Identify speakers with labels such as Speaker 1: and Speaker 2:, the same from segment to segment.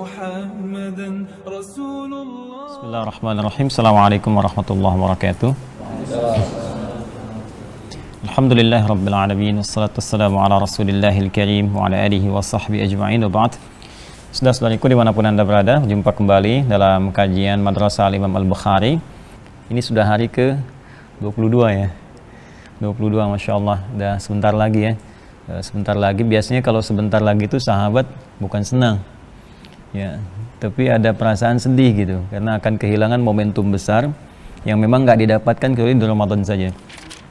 Speaker 1: محمدا رسول الله.
Speaker 2: بسم الله الرحمن الرحيم. السلام عليكم ورحمة الله وبركاته. الحمد لله رب العالمين والصلاة والسلام على رسول الله الكريم وعلى آله وصحبه أجمعين وبعد. Saudara-saudariku dimanapun Anda berada, jumpa kembali dalam kajian Madrasah Al-Imam Al-Bukhari. Ini sudah hari ke 22 ya, 22, Masya Allah, udah sebentar lagi ya. Sebentar lagi, biasanya kalau sebentar lagi itu sahabat bukan senang ya, tapi ada perasaan sedih gitu, karena akan kehilangan momentum besar yang memang nggak didapatkan kecuali di Ramadan saja.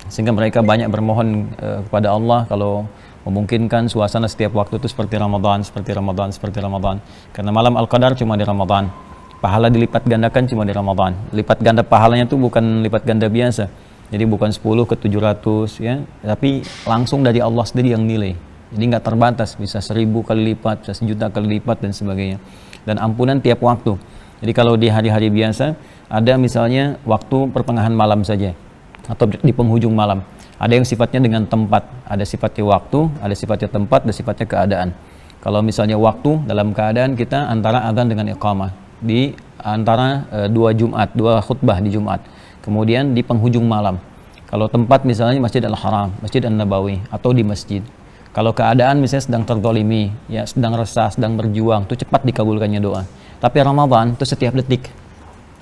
Speaker 2: Sehingga mereka banyak bermohon kepada Allah kalau memungkinkan suasana setiap waktu itu seperti Ramadan, seperti Ramadan, seperti Ramadan. Karena malam Al-Qadar cuma di Ramadan. Pahala dilipat gandakan cuma di Ramadan. Lipat ganda pahalanya itu bukan lipat ganda biasa. Jadi bukan 10 ke 700 ya, tapi langsung dari Allah sendiri yang nilai. Jadi nggak terbatas, bisa 1000 kali lipat, bisa 1.000.000 kali lipat dan sebagainya. Dan ampunan tiap waktu. Jadi kalau di hari-hari biasa ada misalnya waktu pertengahan malam saja atau di penghujung malam. Ada yang sifatnya dengan tempat, ada sifatnya waktu, ada sifatnya tempat, ada sifatnya keadaan. Kalau misalnya waktu, dalam keadaan kita antara azan dengan iqamah, di antara dua Jumat, dua khutbah di Jumat, kemudian di penghujung malam. Kalau tempat misalnya Masjid Al-Haram, Masjid An-Nabawi, atau di masjid. Kalau keadaan misalnya sedang terzalimi, ya sedang resah, sedang berjuang, itu cepat dikabulkannya doa. Tapi Ramadan itu setiap detik.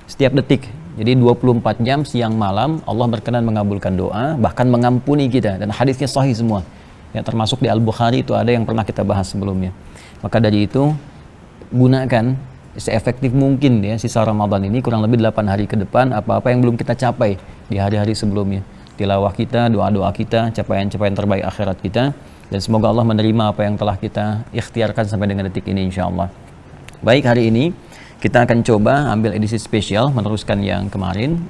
Speaker 2: Setiap detik. Jadi 24 jam siang malam Allah berkenan mengabulkan doa, bahkan mengampuni kita, dan hadisnya sahih semua. Ya, termasuk di Al-Bukhari itu ada yang pernah kita bahas sebelumnya. Maka dari itu gunakan seefektif mungkin ya sisa Ramadan ini, kurang lebih 8 hari ke depan, apa-apa yang belum kita capai di hari-hari sebelumnya. Tilawah kita, doa-doa kita, capaian-capaian terbaik akhirat kita, dan semoga Allah menerima apa yang telah kita ikhtiarkan sampai dengan detik ini insyaallah. Baik, hari ini kita akan coba ambil edisi spesial meneruskan yang kemarin.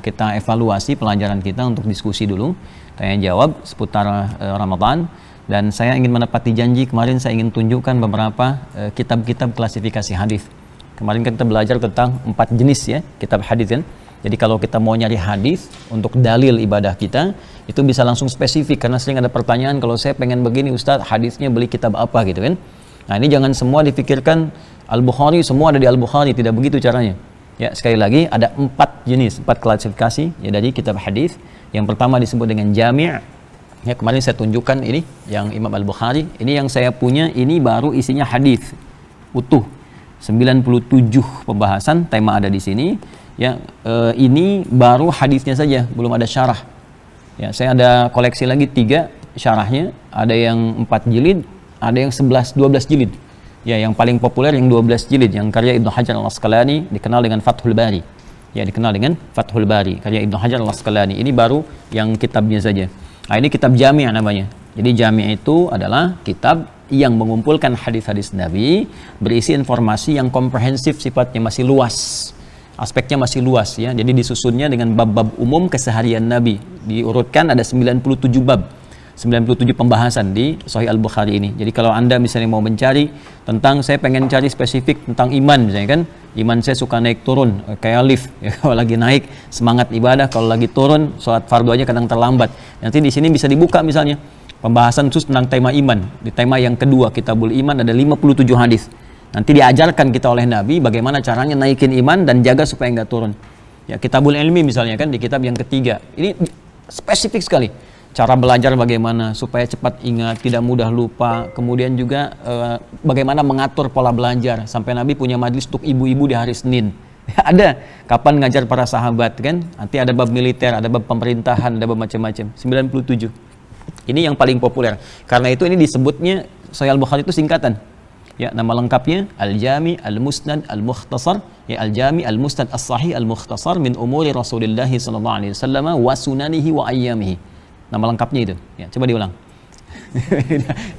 Speaker 2: Kita evaluasi pelajaran kita untuk diskusi dulu, tanya jawab seputar Ramadan. Dan saya ingin menepati janji kemarin, saya ingin tunjukkan beberapa kitab-kitab klasifikasi hadis. Kemarin kan kita belajar tentang 4 jenis ya kitab hadis kan. Jadi kalau kita mau nyari hadis untuk dalil ibadah kita, itu bisa langsung spesifik, karena sering ada pertanyaan, kalau saya pengen begini Ustadz, hadisnya beli kitab apa gitu kan. Nah, ini jangan semua dipikirkan Al-Bukhari, semua ada di Al-Bukhari, tidak begitu caranya. Ya, sekali lagi ada 4 jenis, 4 klasifikasi ya dari kitab hadis. Yang pertama disebut dengan jami'. Ya, kemarin saya tunjukkan ini yang Imam Al-Bukhari. Ini yang saya punya, ini baru isinya hadis utuh. 97 pembahasan, tema ada di sini. Ya, ini baru hadisnya saja, belum ada syarah. Ya, saya ada koleksi lagi 3 syarahnya, ada yang 4 jilid, ada yang 12 jilid. Ya, yang paling populer yang 12 jilid, yang karya Ibnu Hajar Al-Asqalani, dikenal dengan Fathul Bari. Ya, dikenal dengan Fathul Bari, karya Ibnu Hajar Al-Asqalani. Ini baru yang kitabnya saja. Nah, ini kitab jami' namanya. Jadi jami' itu adalah kitab yang mengumpulkan hadis-hadis Nabi, berisi informasi yang komprehensif, sifatnya masih luas. Aspeknya masih luas ya. Jadi disusunnya dengan bab-bab umum keseharian Nabi. Diurutkan ada 97 bab. 97 pembahasan di Sahih Al-Bukhari ini. Jadi kalau Anda misalnya mau mencari tentang, saya pengen cari spesifik tentang iman misalnya kan, iman saya suka naik turun kayak lift ya, kalau lagi naik semangat ibadah, kalau lagi turun sholat fardu aja kadang terlambat. Nanti di sini bisa dibuka misalnya pembahasan khusus tentang tema iman. Di tema yang kedua Kitabul Iman ada 57 hadis. Nanti diajarkan kita oleh Nabi bagaimana caranya naikin iman dan jaga supaya enggak turun. Ya, Kitabul Ilmi misalnya kan di kitab yang ketiga. Ini spesifik sekali. Cara belajar bagaimana supaya cepat ingat, tidak mudah lupa. Kemudian juga bagaimana mengatur pola belajar. Sampai Nabi punya majlis untuk ibu-ibu di hari Senin. Ada kapan ngajar para sahabat kan. Nanti ada bab militer, ada bab pemerintahan, ada bab macam-macam. 97. Ini yang paling populer. Karena itu ini disebutnya Sahih Al-Bukhari itu singkatan. Ya, nama lengkapnya Al-Jami' Al-Musnad Al-Mukhtasar, ya Al-Jami' Al-Musnad As-Sahih Al-Mukhtasar min umuri Rasulillah sallallahu alaihi wasallam wa sunanihi wa ayyamihi. Nama lengkapnya itu. Ya, coba diulang.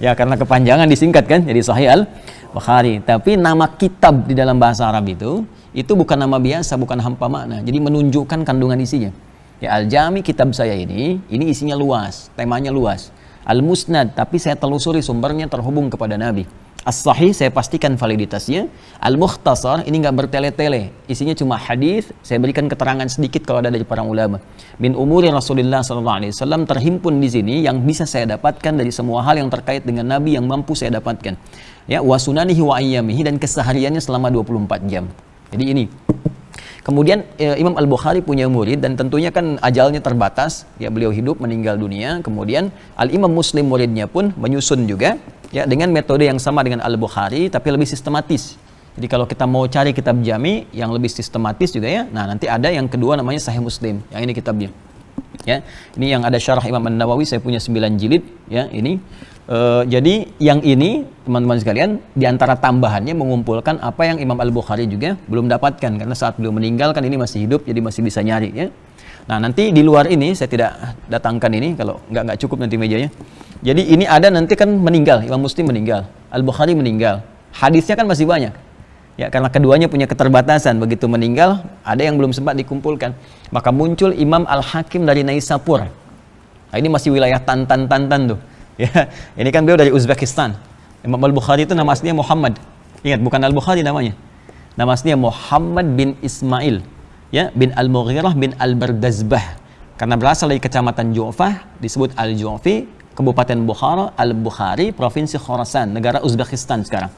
Speaker 2: Ya, karena kepanjangan disingkat kan jadi Sahih Al-Bukhari. Tapi nama kitab di dalam bahasa Arab itu bukan nama biasa, bukan hampa makna. Jadi menunjukkan kandungan isinya. Ya, Al-Jami' kitab saya ini isinya luas, temanya luas. Al-Musnad, tapi saya telusuri sumbernya terhubung kepada Nabi. As-sahih saya pastikan validitasnya. Al-mukhtasar ini nggak bertele-tele, isinya cuma hadis. Saya berikan keterangan sedikit kalau ada dari para ulama. Min umuri Rasulullah SAW terhimpun di sini yang bisa saya dapatkan dari semua hal yang terkait dengan Nabi yang mampu saya dapatkan. Ya, wa sunanihi wa ayyamihi, dan kesehariannya selama 24 jam. Jadi ini. Kemudian Imam Al-Bukhari punya murid dan tentunya kan ajalnya terbatas, ya beliau hidup meninggal dunia. Kemudian Al-Imam Muslim muridnya pun menyusun juga ya dengan metode yang sama dengan Al-Bukhari tapi lebih sistematis. Jadi kalau kita mau cari kitab jami yang lebih sistematis juga ya, nah nanti ada yang kedua namanya Sahih Muslim. Yang ini kitabnya. Ya, ini yang ada syarah Imam An-Nawawi, saya punya 9 jilid ya ini. Jadi yang ini teman-teman sekalian diantara tambahannya mengumpulkan apa yang Imam Al-Bukhari juga belum dapatkan karena saat beliau meninggal kan ini masih hidup jadi masih bisa nyari ya. Nah nanti di luar ini saya tidak datangkan ini kalau nggak cukup nanti mejanya. Jadi ini ada nanti kan meninggal, Imam Muslim meninggal, Al-Bukhari meninggal, hadisnya kan masih banyak ya karena keduanya punya keterbatasan, begitu meninggal ada yang belum sempat dikumpulkan maka muncul Imam Al-Hakim dari Naisapur. Nah ini masih wilayah Tantan tuh. Ya, ini kan beliau dari Uzbekistan. Imam Al-Bukhari itu nama aslinya Muhammad. Ingat, bukan Al-Bukhari namanya. Nama aslinya Muhammad bin Ismail, ya, bin Al-Mughirah bin Al-Bardazbah. Karena berasal dari kecamatan Ju'fah, disebut Al-Ju'fi, Kabupaten Bukhara, Al-Bukhari, Provinsi Khorasan, negara Uzbekistan sekarang.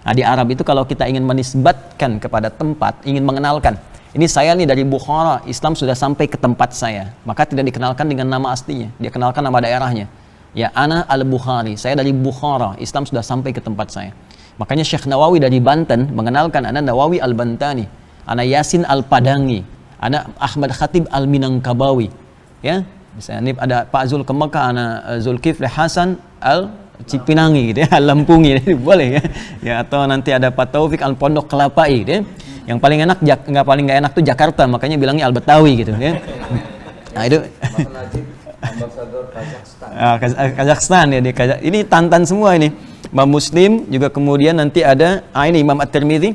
Speaker 2: Nah, di Arab itu kalau kita ingin menisbatkan kepada tempat, ingin mengenalkan, ini saya nih dari Bukhara, Islam sudah sampai ke tempat saya, maka tidak dikenalkan dengan nama aslinya, dia kenalkan nama daerahnya. Ya, ana Al-Bukhari, saya dari Bukhara, Islam sudah sampai ke tempat saya. Makanya Syekh Nawawi dari Banten mengenalkan ana Nawawi Al-Bantani, ana Yasin Al-Padangi, ana Ahmad Khatib Al-Minangkabawi. Ya, misalnya ini ada Pak Zul ke Mekah, ana Zulkifli Hasan Al-Cipinangi gitu ya, Al-Lampungi boleh ya. Ya, atau nanti ada Pak Taufik Al-Pondok Kelapai gitu ya. Yang paling enak paling nggak enak tuh Jakarta, makanya bilangnya Al-Betawi gitu ya. Nah, itu
Speaker 3: Ambasador Kazakhstan.
Speaker 2: Kazakhstan ya, ini Tantan semua ini. Imam Muslim juga, kemudian nanti ada ini Imam At-Tirmidzi.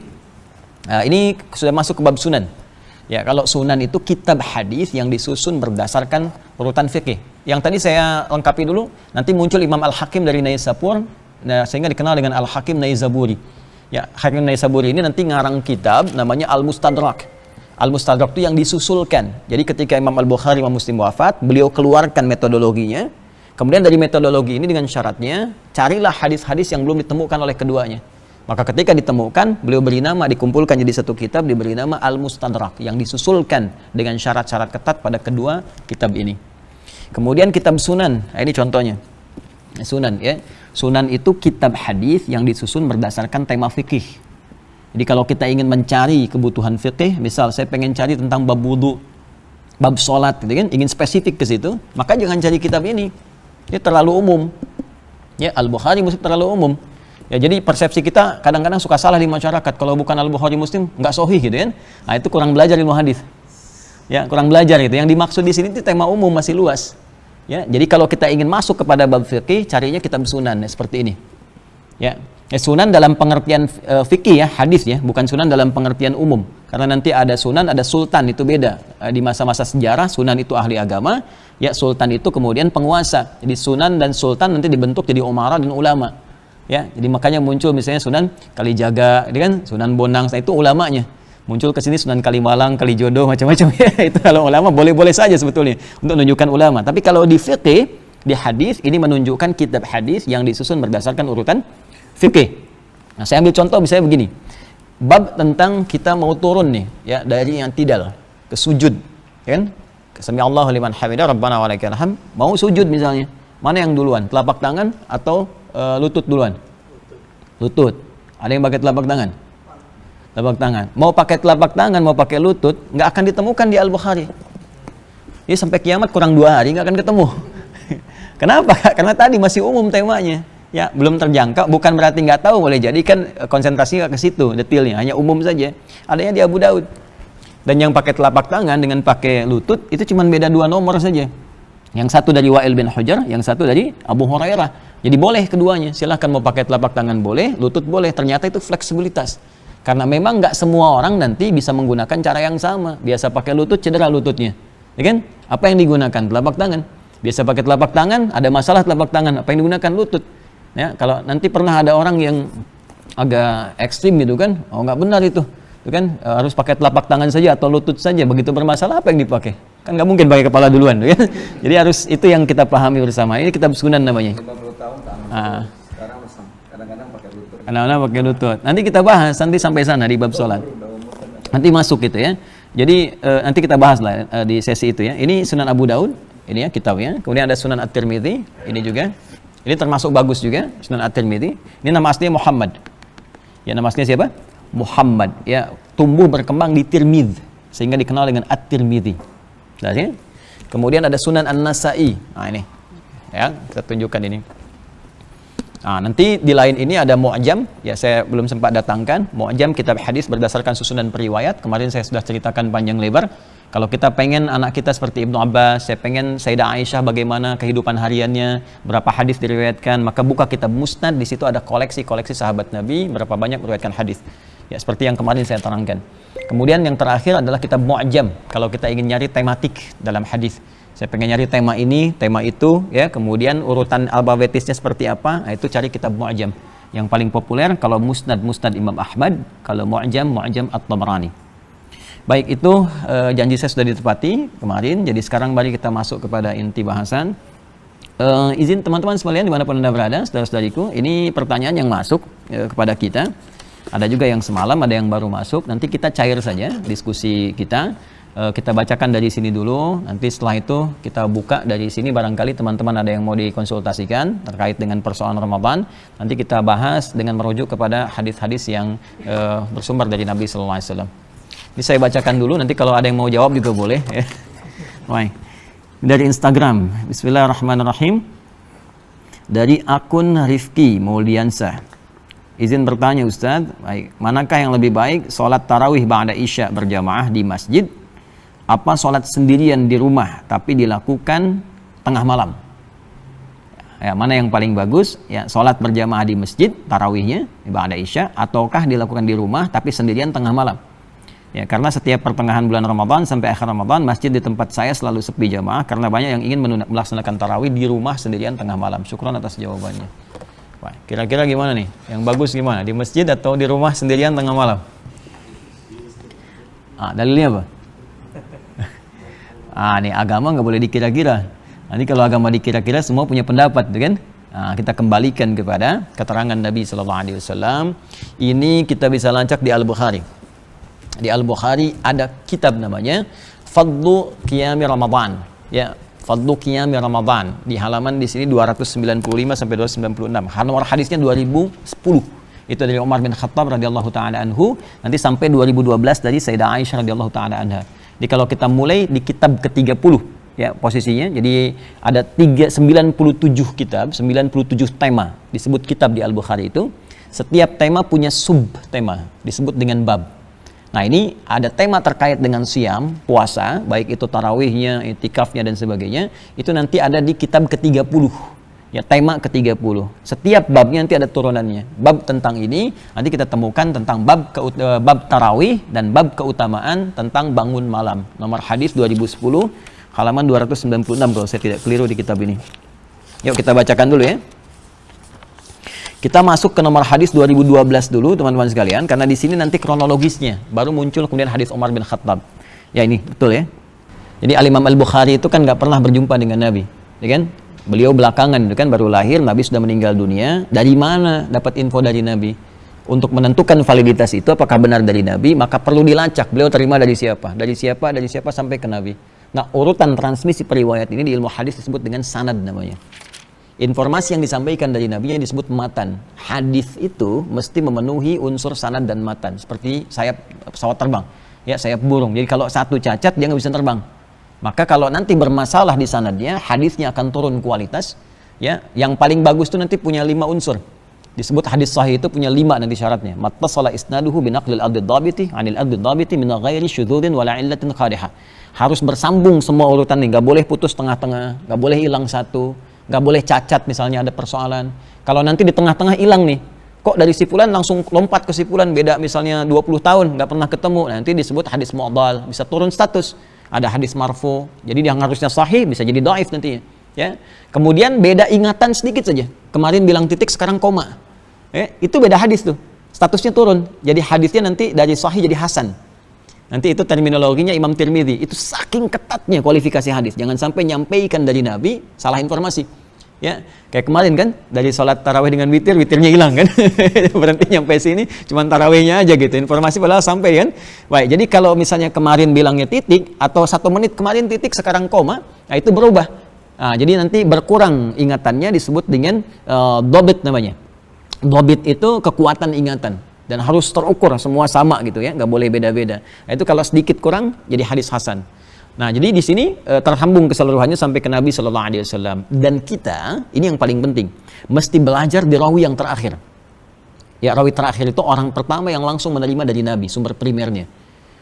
Speaker 2: Ini sudah masuk ke bab sunan. Ya, kalau sunan itu kitab hadis yang disusun berdasarkan urutan fikih. Yang tadi saya lengkapi dulu, nanti muncul Imam Al-Hakim dari Naisapur, nah, sehingga dikenal dengan Al-Hakim Naisaburi. Ya, Hakim Naisaburi ini nanti ngarang kitab namanya Al-Mustadrak. Al-Mustadrak itu yang disusulkan. Jadi ketika Imam Al-Bukhari, Imam Muslim wafat, beliau keluarkan metodologinya. Kemudian dari metodologi ini dengan syaratnya, carilah hadis-hadis yang belum ditemukan oleh keduanya. Maka ketika ditemukan, beliau beri nama, dikumpulkan jadi satu kitab, diberi nama Al-Mustadrak, yang disusulkan dengan syarat-syarat ketat pada kedua kitab ini. Kemudian kitab Sunan, nah ini contohnya. Sunan ya. Sunan itu kitab hadis yang disusun berdasarkan tema fikih. Jadi kalau kita ingin mencari kebutuhan fikih, misal saya pengen cari tentang bab wudu, bab sholat, gitu kan, ingin spesifik ke situ, maka jangan cari kitab ini. Ini terlalu umum. Ya, Al-Bukhari Muslim terlalu umum. Ya, jadi persepsi kita kadang-kadang suka salah di masyarakat. Kalau bukan Al-Bukhari Muslim, nggak sahih gitu kan. Nah, itu kurang belajar ilmu hadis. Ya, kurang belajar gitu. Yang dimaksud di sini itu tema umum, masih luas. Ya, jadi kalau kita ingin masuk kepada bab fikih, carinya kitab sunan ya, seperti ini. Ya. Sunan dalam pengertian fikih ya, hadis ya, bukan sunan dalam pengertian umum. Karena nanti ada sunan, ada sultan, itu beda. Di masa-masa sejarah, sunan itu ahli agama, ya sultan itu kemudian penguasa. Jadi sunan dan sultan nanti dibentuk jadi umara dan ulama. Ya, jadi makanya muncul misalnya Sunan Kalijaga, ini kan Sunan Bonang, itu ulamanya. Muncul ke sini Sunan Kalimalang, Kalijodo, macam-macam ya. Itu kalau ulama boleh-boleh saja sebetulnya untuk menunjukkan ulama. Tapi kalau di fikih, di hadis ini menunjukkan kitab hadis yang disusun berdasarkan urutan fikih. Nah, saya ambil contoh misalnya begini. Bab tentang kita mau turun nih ya dari yang tidal ke sujud, ya kan? Sami Allahu liman hamidah, Rabbana wa lakal hamd. Mau sujud misalnya. Mana yang duluan? Telapak tangan atau lutut duluan? Lutut. Ada yang pakai telapak tangan? Telapak tangan. Mau pakai telapak tangan, mau pakai lutut, nggak akan ditemukan di Al-Bukhari. Jadi sampai kiamat kurang 2 hari nggak akan ketemu. Kenapa? Karena tadi masih umum temanya. Ya, belum terjangkau, bukan berarti nggak tahu, boleh jadi kan konsentrasinya ke situ, detailnya, hanya umum saja. Adanya di Abu Daud. Dan yang pakai telapak tangan dengan pakai lutut, itu cuma beda 2 nomor saja. Yang satu dari Wa'il bin Hujar, yang satu dari Abu Hurairah. Jadi boleh keduanya, silahkan mau pakai telapak tangan boleh, lutut boleh, ternyata itu fleksibilitas. Karena memang nggak semua orang nanti bisa menggunakan cara yang sama. Biasa pakai lutut, cedera lututnya. Ya kan? Apa yang digunakan? Telapak tangan. Biasa pakai telapak tangan, ada masalah telapak tangan, apa yang digunakan? Lutut. Ya, kalau nanti pernah ada orang yang agak ekstrim gitu kan, oh nggak benar itu kan harus pakai telapak tangan saja atau lutut saja, begitu bermasalah apa yang dipakai? Kan nggak mungkin pakai kepala duluan, kan? Jadi harus itu yang kita pahami bersama. Ini kitab sunan namanya.
Speaker 3: 50 tahun tangan sekarang masang. Kadang-kadang pakai lutut.
Speaker 2: Kadang-kadang pakai lutut. Nanti kita bahas nanti sampai sana di bab sholat. Nanti masuk gitu ya. Jadi nanti kita bahas lah di sesi itu ya. Ini Sunan Abu Daud, ini ya kitabnya. Kemudian ada Sunan At-Tirmidzi, ini juga. Ini termasuk bagus juga, Sunan At-Tirmidzi. Ini nama aslinya Muhammad. Ya, nama aslinya siapa? Muhammad. Ya, tumbuh berkembang di Tirmidz sehingga dikenal dengan At-Tirmidzi. Ya? Kemudian ada Sunan An-Nasa'i. Nah, ini. Ya, kita tunjukkan ini. Nah, nanti di lain ini ada Mu'jam, ya saya belum sempat datangkan. Mu'jam kitab hadis berdasarkan susunan periwayat. Kemarin saya sudah ceritakan panjang lebar. Kalau kita pengen anak kita seperti Ibnu Abbas, saya pengen Sayyidah Aisyah bagaimana kehidupan hariannya, berapa hadis diriwayatkan, maka buka kitab Musnad, di situ ada koleksi-koleksi sahabat Nabi, berapa banyak meriwayatkan hadis. Ya, seperti yang kemarin saya terangkan. Kemudian yang terakhir adalah kitab Mu'jam. Kalau kita ingin nyari tematik dalam hadis, saya pengen nyari tema ini, tema itu, ya, kemudian urutan alfabetisnya seperti apa, nah, itu cari kitab Mu'jam. Yang paling populer kalau Musnad Imam Ahmad, kalau Mu'jam At-Tabrani. Baik, itu janji saya sudah ditepati kemarin. Jadi sekarang mari kita masuk kepada inti bahasan. Izin teman-teman sekalian dimanapun Anda berada, saudara-saudariku, ini pertanyaan yang masuk kepada kita. Ada juga yang semalam, ada yang baru masuk. Nanti kita cair saja diskusi kita. Kita bacakan dari sini dulu. Nanti setelah itu kita buka dari sini. Barangkali teman-teman ada yang mau dikonsultasikan terkait dengan persoalan Ramadan. Nanti kita bahas dengan merujuk kepada hadis-hadis yang bersumber dari Nabi Sallallahu Alaihi Wasallam. Ini saya bacakan dulu, nanti kalau ada yang mau jawab juga boleh ya. Baik. Dari Instagram, bismillahirrahmanirrahim. Dari akun Rifki Mauliansyah. Izin bertanya Ustadz, baik, manakah yang lebih baik, sholat tarawih ba'da isya berjamaah di masjid, apa sholat sendirian di rumah tapi dilakukan tengah malam? Ya, mana yang paling bagus? Ya, sholat berjamaah di masjid, tarawihnya ba'da isya, ataukah dilakukan di rumah tapi sendirian tengah malam? Ya, karena setiap pertengahan bulan Ramadan sampai akhir Ramadan, masjid di tempat saya selalu sepi jamaah karena banyak yang ingin melaksanakan tarawih di rumah sendirian tengah malam. Syukran atas jawabannya. Wah, kira-kira gimana nih? Yang bagus gimana? Di masjid atau di rumah sendirian tengah malam? Dalilnya apa? Nih agama nggak boleh dikira-kira. Nanti kalau agama dikira-kira semua punya pendapat, kan? Kita kembalikan kepada keterangan Nabi Sallallahu Alaihi Wasallam. Ini kita bisa lancak di Al-Bukhari. Di Al-Bukhari ada kitab namanya Fadlu Qiyami Ramadan. Ya, Fadlu Qiyami Ramadan. Di halaman di sini 295 sampai 296. Nomor hadisnya 2010. Itu dari Umar bin Khattab radhiyallahu taala anhu, nanti sampai 2012 dari Sayyidah Aisyah radhiyallahu taala anha. Jadi kalau kita mulai di kitab ke-30 ya posisinya. Jadi ada 97 kitab, 97 tema disebut kitab di Al-Bukhari itu. Setiap tema punya sub tema disebut dengan bab. Nah, ini ada tema terkait dengan siam, puasa, baik itu tarawihnya, itikafnya dan sebagainya. Itu nanti ada di kitab ke-30. Ya, tema ke-30. Setiap babnya nanti ada turunannya. Bab tentang ini nanti kita temukan tentang bab tarawih dan bab keutamaan tentang bangun malam. Nomor hadis 2010 halaman 296 kalau saya tidak keliru di kitab ini. Yuk kita bacakan dulu ya. Kita masuk ke nomor hadis 2012 dulu teman-teman sekalian, karena di sini nanti kronologisnya baru muncul kemudian hadis Umar bin Khattab. Ya ini betul ya. Jadi Al-Imam Al-Bukhari itu kan nggak pernah berjumpa dengan Nabi, ya kan? Beliau belakangan itu kan baru lahir, Nabi sudah meninggal dunia. Dari mana dapat info dari Nabi? Untuk menentukan validitas itu apakah benar dari Nabi, maka perlu dilacak. Beliau terima dari siapa? Dari siapa sampai ke Nabi. Nah, urutan transmisi periwayat ini di ilmu hadis disebut dengan sanad namanya. Informasi yang disampaikan dari Nabi yang disebut matan. Hadis itu mesti memenuhi unsur sanad dan matan, seperti sayap pesawat terbang, ya, sayap burung. Jadi kalau satu cacat dia nggak bisa terbang. Maka kalau nanti bermasalah di sanadnya, hadisnya akan turun kualitas. Ya, yang paling bagus itu nanti punya 5 unsur. Disebut hadis sahih itu punya 5 nanti syaratnya. Mattasala isnaduhu binaqlil adid dhabiti 'anil adid dhabiti min ghairi syudzudin wala illatin qadihah. Harus bersambung semua urutan ini, nggak boleh putus tengah-tengah, nggak boleh hilang satu. Nggak boleh cacat misalnya ada persoalan. Kalau nanti di tengah-tengah hilang nih, kok dari si fulan langsung lompat ke si fulan, beda misalnya 20 tahun nggak pernah ketemu, nanti disebut hadis mu'dhal, bisa turun status. Ada hadis marfu, jadi yang harusnya sahih bisa jadi dhaif nantinya. Ya. Kemudian beda ingatan sedikit saja. kemarin bilang titik, sekarang koma. Itu beda hadis tuh, statusnya turun. Jadi hadisnya nanti dari sahih jadi hasan. Nanti itu terminologinya Imam Tirmidzi. Itu saking ketatnya kualifikasi hadis. Jangan sampai nyampaikan dari Nabi salah informasi. Ya, kayak kemarin kan dari sholat tarawih dengan witir, witirnya hilang kan. Berhenti nyampe sini, cuman tarawihnya aja gitu. Informasi padahal sampai kan. Baik, jadi kalau misalnya kemarin bilangnya titik atau 1 menit kemarin titik sekarang koma, nah itu berubah. Nah, jadi nanti berkurang ingatannya, disebut dengan dobit namanya. Dobit itu kekuatan ingatan. Dan harus terukur, semua sama gitu ya, nggak boleh beda-beda. Nah, itu kalau sedikit kurang jadi hadis hasan. Nah, jadi di sini terhambung keseluruhannya sampai ke Nabi Shallallahu Alaihi Wasallam. Dan kita, ini yang paling penting, mesti belajar di rawi yang terakhir. Ya, rawi terakhir itu orang pertama yang langsung menerima dari Nabi, sumber primernya.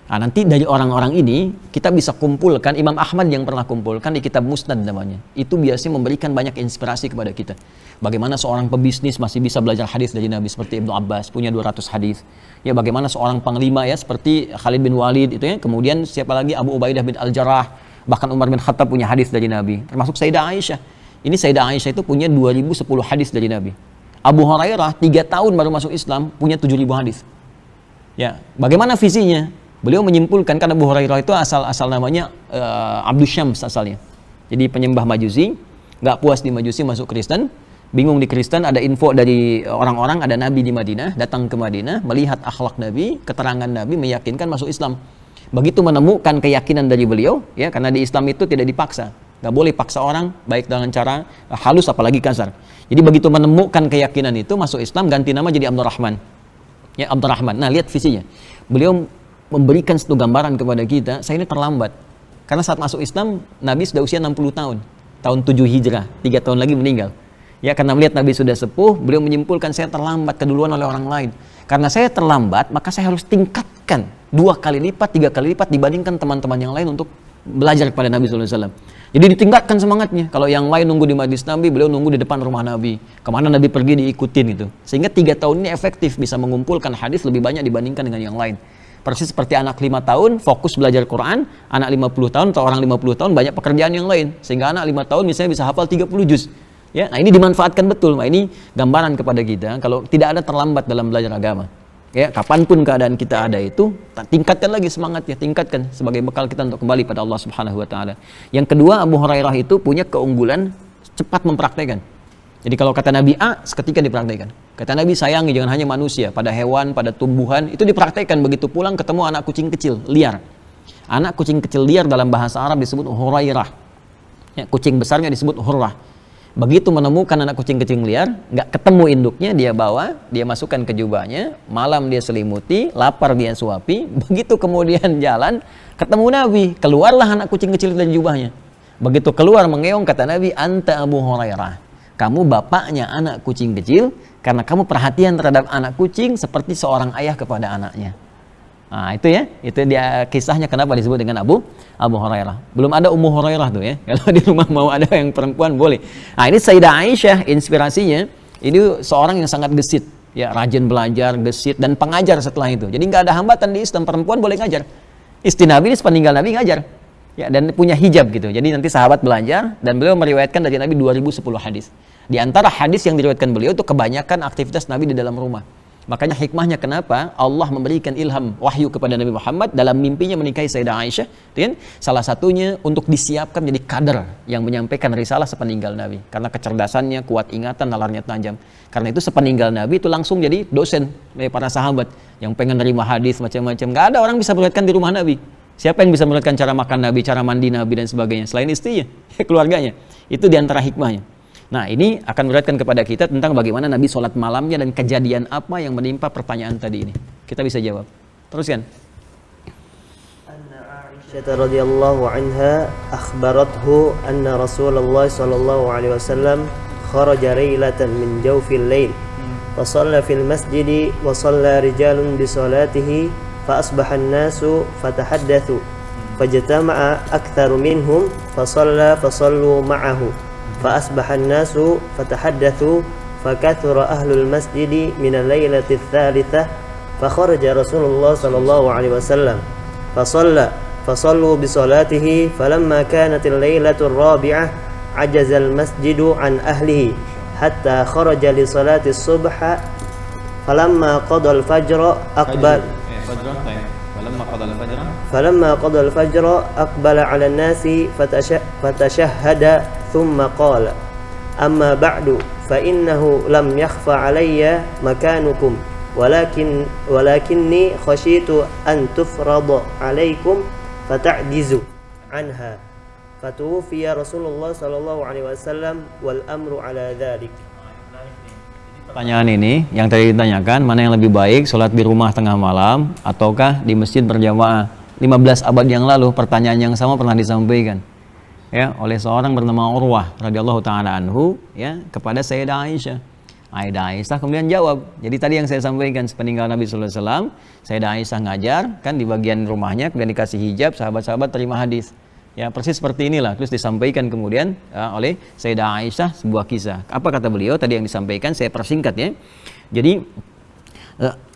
Speaker 2: Nah, nanti dari orang-orang ini kita bisa kumpulkan, Imam Ahmad yang pernah kumpulkan di kitab Musnad namanya. Itu biasanya memberikan banyak inspirasi kepada kita. Bagaimana seorang pebisnis masih bisa belajar hadis dari Nabi seperti Ibnu Abbas punya 200 hadis. Ya, bagaimana seorang panglima ya seperti Khalid bin Walid itu ya. Kemudian siapa lagi, Abu Ubaidah bin Al-Jarrah, bahkan Umar bin Khattab punya hadis dari Nabi. Termasuk Sayyidah Aisyah. Ini Sayyidah Aisyah itu punya 2010 hadis dari Nabi. Abu Hurairah 3 tahun baru masuk Islam punya 7.000 hadis. Ya, bagaimana visinya? Beliau menyimpulkan, karena Abu Hurairah itu asal namanya Abdus Syams asalnya. Jadi penyembah Majusi, nggak puas di Majusi masuk Kristen, bingung di Kristen, ada info dari orang-orang, ada Nabi di Madinah, datang ke Madinah, melihat akhlak Nabi, keterangan Nabi, meyakinkan masuk Islam. Begitu menemukan keyakinan dari beliau, ya, karena di Islam itu tidak dipaksa, nggak boleh paksa orang, baik dengan cara halus apalagi kasar. Jadi begitu menemukan keyakinan itu, masuk Islam, ganti nama jadi Abdurrahman. Ya, Abdurrahman. Nah, lihat visinya. Beliau memberikan satu gambaran kepada kita, saya ini terlambat. Karena saat masuk Islam, Nabi sudah usia 60 tahun. Tahun 7 Hijrah, 3 tahun lagi meninggal. Ya, karena melihat Nabi sudah sepuh, beliau menyimpulkan saya terlambat keduluan oleh orang lain. Karena saya terlambat, maka saya harus tingkatkan 2 kali lipat, 3 kali lipat dibandingkan teman-teman yang lain untuk belajar kepada Nabi SAW. Jadi ditingkatkan semangatnya. Kalau yang lain nunggu di majlis Nabi, beliau nunggu di depan rumah Nabi. Kemana Nabi pergi diikutin gitu. Sehingga 3 tahun ini efektif bisa mengumpulkan hadis lebih banyak dibandingkan dengan yang lain. Persis seperti anak 5 tahun fokus belajar Quran, anak 50 tahun atau orang 50 tahun banyak pekerjaan yang lain. Sehingga anak 5 tahun misalnya bisa hafal 30 juz. Ya, nah ini dimanfaatkan betul. Nah, ini gambaran kepada kita kalau tidak ada terlambat dalam belajar agama. Ya, kapanpun keadaan kita ada itu, tingkatkan lagi semangatnya, tingkatkan sebagai bekal kita untuk kembali pada Allah Subhanahu wa taala. Yang kedua, Abu Hurairah itu punya keunggulan cepat mempraktekkan. Jadi kalau kata Nabi A, seketika dipraktekkan. Kata Nabi, sayangi jangan hanya manusia, pada hewan, pada tumbuhan, itu dipraktekkan. Begitu pulang ketemu anak kucing kecil, liar. Anak kucing kecil liar dalam bahasa Arab disebut Hurairah. Ya, kucing besarnya disebut Hurrah. Begitu menemukan anak kucing kecil liar, nggak ketemu induknya, dia bawa, dia masukkan ke jubahnya, malam dia selimuti, lapar dia suapi, begitu kemudian jalan, ketemu Nabi, keluarlah anak kucing kecil dari jubahnya. Begitu keluar mengeong, kata Nabi, anta Abu Hurairah. Kamu bapaknya anak kucing kecil karena kamu perhatian terhadap anak kucing seperti seorang ayah kepada anaknya. Nah, itu ya, itu dia kisahnya kenapa disebut dengan Abu Hurairah. Belum ada Ummu Hurairah tuh ya. Kalau di rumah mau ada yang perempuan boleh. Nah, ini Sayyidah Aisyah inspirasinya, ini seorang yang sangat gesit, ya, rajin belajar, gesit dan pengajar setelah itu. Jadi nggak ada hambatan di Islam, perempuan boleh ngajar. Istri Nabi ini sepeninggal Nabi ngajar. Ya, dan punya hijab gitu. Jadi nanti sahabat belajar dan beliau meriwayatkan dari Nabi 2010 hadis. Di antara hadis yang diriwayatkan beliau itu kebanyakan aktivitas Nabi di dalam rumah. Makanya hikmahnya kenapa Allah memberikan ilham wahyu kepada Nabi Muhammad dalam mimpinya menikahi Sayyidah Aisyah, kan? Salah satunya untuk disiapkan menjadi kader yang menyampaikan risalah sepeninggal Nabi. Karena kecerdasannya, kuat ingatan, nalarnya tajam. Karena itu sepeninggal Nabi itu langsung jadi dosen para sahabat yang pengen nerima hadis macam-macam. Gak ada orang bisa meriwayatkan di rumah Nabi. Siapa yang bisa meriwayatkan cara makan Nabi, cara mandi Nabi dan sebagainya selain istrinya, keluarganya. Itu diantara hikmahnya. Nah, ini akan meriwayatkan kepada kita tentang bagaimana Nabi sholat malamnya dan kejadian apa yang menimpa pertanyaan tadi ini. Kita bisa jawab. Teruskan.
Speaker 4: Anna Aisyah radhiyallahu anha akhbarathu anna Rasulullah sallallahu alaihi wasallam kharaja lailatan min jawfil lail wa shalla fil masjid wa shalla rijalun bi salatihi fa asbaha an-nasu fatahaddatsu fajtama'a aktsaru minhum fa sallu ma'ahu fa asbaha an-nasu fatahaddatsu fakathura ahlul masjid min al-lailati ats-tsalitsah fa kharaja Rasulullah sallallahu alaihi wasallam fasallu bi salatihi falamma kanat al-lailatu ar-rabi'ah ajaza al-masjidu an ahlihi حتى خرج لصلاة الصبح فلما قضى الفجر أقبل فلما قضى الفجر أقبل على الناس فتشهد ثم قال أما بعد فإنه لم يخف علي مكانكم ولكني خشيت أن تفرض عليكم فتعجزوا عنها فتوفي رسول الله صلى الله عليه وسلم والأمر على ذلك.
Speaker 2: Pertanyaan ini yang tadi ditanyakan, mana yang lebih baik, sholat di rumah tengah malam ataukah di masjid berjamaah? 15 abad yang lalu pertanyaan yang sama pernah disampaikan ya oleh seorang bernama Urwah radhiyallahu taala anhu ya kepada Sayyidah Aisyah. Aisyah kemudian jawab. Jadi tadi yang saya sampaikan, sepeninggal Nabi sallallahu alaihi wasallam, Sayyidah Aisyah ngajar kan di bagian rumahnya, kemudian dikasih hijab, sahabat-sahabat terima hadis. Ya persis seperti inilah, terus disampaikan kemudian oleh Sayyidah Aisyah sebuah kisah. Apa kata beliau tadi yang disampaikan, saya persingkat ya. Jadi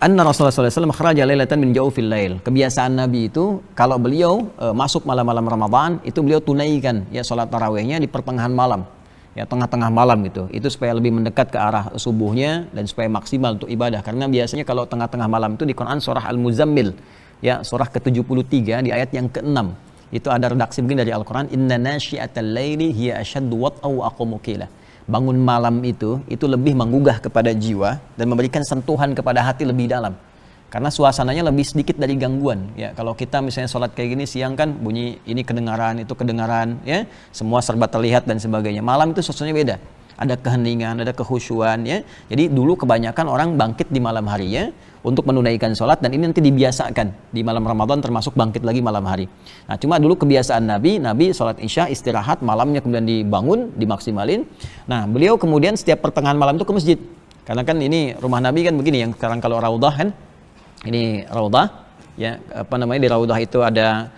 Speaker 2: anna Rasulullah sallallahu alaihi wasallam kharaja lailatan min jawfil lail. Kebiasaan Nabi itu kalau beliau masuk malam-malam Ramadan itu beliau tunaikan ya salat tarawihnya di pertengahan malam. Ya tengah-tengah malam gitu. Itu supaya lebih mendekat ke arah subuhnya dan supaya maksimal untuk ibadah. Karena biasanya kalau tengah-tengah malam itu di Quran surah Al-Muzammil ya surah ke-73 di ayat yang ke-6. Itu ada redaksi begini dari Al-Quran, inna nasyi'atal laili hiya asyaddu wat'aw wa aqwamu qila. Bangun malam itu lebih menggugah kepada jiwa dan memberikan sentuhan kepada hati lebih dalam. Karena suasananya lebih sedikit dari gangguan. Ya, kalau kita misalnya sholat kayak gini siang kan bunyi ini kedengaran, itu kedengaran, ya, semua serba terlihat dan sebagainya. Malam itu suasananya beda. Ada keheningan, ada kehusyuan ya. Jadi dulu kebanyakan orang bangkit di malam harinya untuk menunaikan sholat dan ini nanti dibiasakan di malam Ramadan termasuk bangkit lagi malam hari. Nah cuma dulu kebiasaan Nabi sholat Isya istirahat, malamnya kemudian dibangun, dimaksimalin. Nah beliau kemudian setiap pertengahan malam itu ke masjid. Karena kan ini rumah Nabi kan begini, yang sekarang kalau Raudah kan, ini Raudah ya, di Raudah itu ada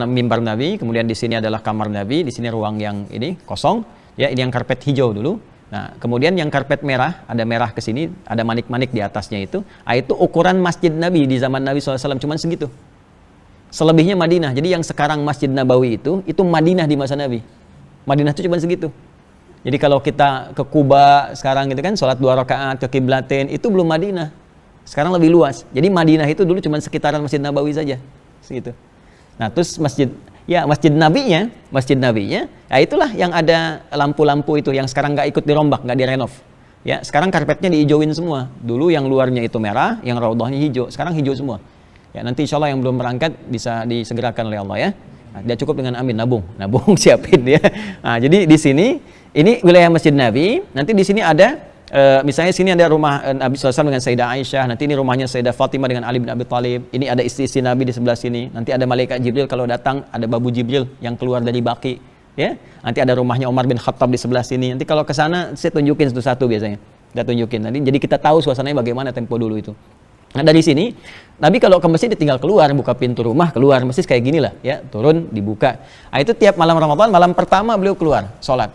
Speaker 2: mimbar Nabi, kemudian di sini adalah kamar Nabi, di sini ruang yang ini kosong. Ya, ini yang karpet hijau dulu. Nah, kemudian yang karpet merah, ada merah ke sini, ada manik-manik di atasnya itu. Itu ukuran masjid Nabi di zaman Nabi SAW, cuman segitu. Selebihnya Madinah. Jadi yang sekarang Masjid Nabawi itu Madinah di masa Nabi. Madinah itu cuman segitu. Jadi kalau kita ke Kuba sekarang gitu kan, sholat 2 rakaat ke kiblatain, itu belum Madinah. Sekarang lebih luas. Jadi Madinah itu dulu cuman sekitaran Masjid Nabawi saja. Segitu. Nah, terus Masjid Nabinya, ya itulah yang ada lampu-lampu itu yang sekarang nggak ikut dirombak, nggak direnov. Ya, sekarang karpetnya diijauin semua. Dulu yang luarnya itu merah, yang raudhahnya hijau. Sekarang hijau semua. Ya, nanti insya Allah yang belum berangkat bisa disegerakan oleh Allah ya. Nah, dia cukup dengan amin, nabung siapin ya. Nah, jadi di sini ini wilayah Masjid Nabi. Nanti di sini ada misalnya sini ada rumah Nabi SAW dengan Sayyidah Aisyah, nanti ini rumahnya Sayyidah Fatimah dengan Ali bin Abi Thalib, ini ada istri-istri Nabi di sebelah sini, nanti ada malaikat Jibril kalau datang, ada babu Jibril yang keluar dari Baqi, ya, nanti ada rumahnya Umar bin Khattab di sebelah sini, nanti kalau ke sana saya tunjukin satu-satu biasanya, saya tunjukin, nanti jadi kita tahu suasananya bagaimana tempo dulu itu. Nah dari sini, Nabi kalau ke masjid tinggal keluar, buka pintu rumah, keluar masjid kayak gini lah, ya, turun, dibuka. Nah itu tiap malam Ramadan, malam pertama beliau keluar, sholat.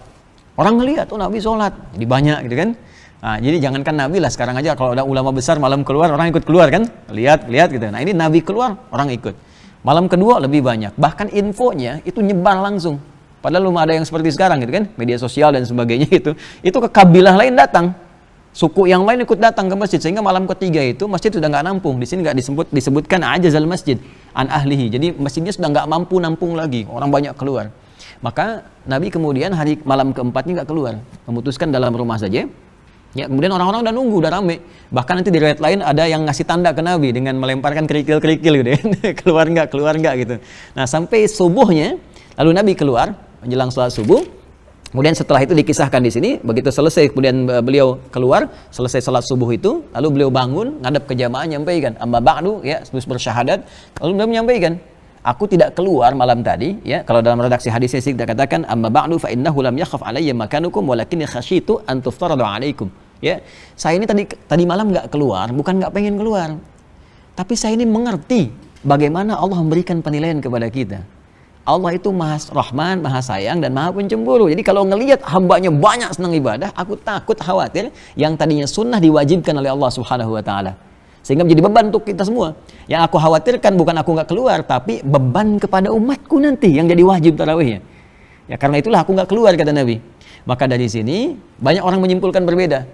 Speaker 2: Orang ngelihat, oh Nabi sholat, jadi banyak gitu kan. Nah, jadi jangankan Nabi lah, sekarang aja kalau ada ulama besar malam keluar, orang ikut keluar kan, lihat gitu. Nah ini Nabi keluar, orang ikut. Malam kedua lebih banyak, bahkan infonya itu nyebar langsung. Padahal belum ada yang seperti sekarang gitu kan, media sosial dan sebagainya itu ke kabilah lain datang, suku yang lain ikut datang ke masjid, sehingga malam ketiga itu masjid sudah nggak nampung. Di sini nggak disebutkan ajazal masjid an ahlihi, jadi masjidnya sudah nggak mampu nampung lagi, orang banyak keluar. Maka Nabi kemudian malam keempatnya nggak keluar, memutuskan dalam rumah saja. Ya, kemudian orang-orang udah nunggu, udah rame. Bahkan nanti di riwayat lain ada yang ngasih tanda ke Nabi dengan melemparkan kerikil-kerikil gitu ya. keluar enggak gitu. Nah, sampai subuhnya lalu Nabi keluar menjelang salat subuh. Kemudian setelah itu dikisahkan di sini, begitu selesai kemudian beliau keluar, selesai salat subuh itu, lalu beliau bangun, ngadap ke jamaah nyampaikan, amma ba'du ya, terus bersyahadat, lalu beliau menyampaikan, aku tidak keluar malam tadi ya, kalau dalam redaksi hadisnya sih kita katakan amma ba'du fa innahu lam yakhaf alayya makanukum walakinni khasyitu an tuftaradu alaikum ya. Saya ini tadi malam enggak keluar, bukan enggak pengen keluar, tapi saya ini mengerti bagaimana Allah memberikan penilaian kepada kita. Allah itu Maha Rahman, Maha Sayang dan Maha Pencemburu. Jadi kalau ngelihat hambanya banyak senang ibadah, aku takut khawatir yang tadinya sunnah diwajibkan oleh Allah Subhanahu wa taala. Sehingga menjadi beban untuk kita semua. Yang aku khawatirkan bukan aku nggak keluar, tapi beban kepada umatku nanti yang jadi wajib tarawihnya. Ya karena itulah aku nggak keluar kata Nabi. Maka dari sini banyak orang menyimpulkan berbeda,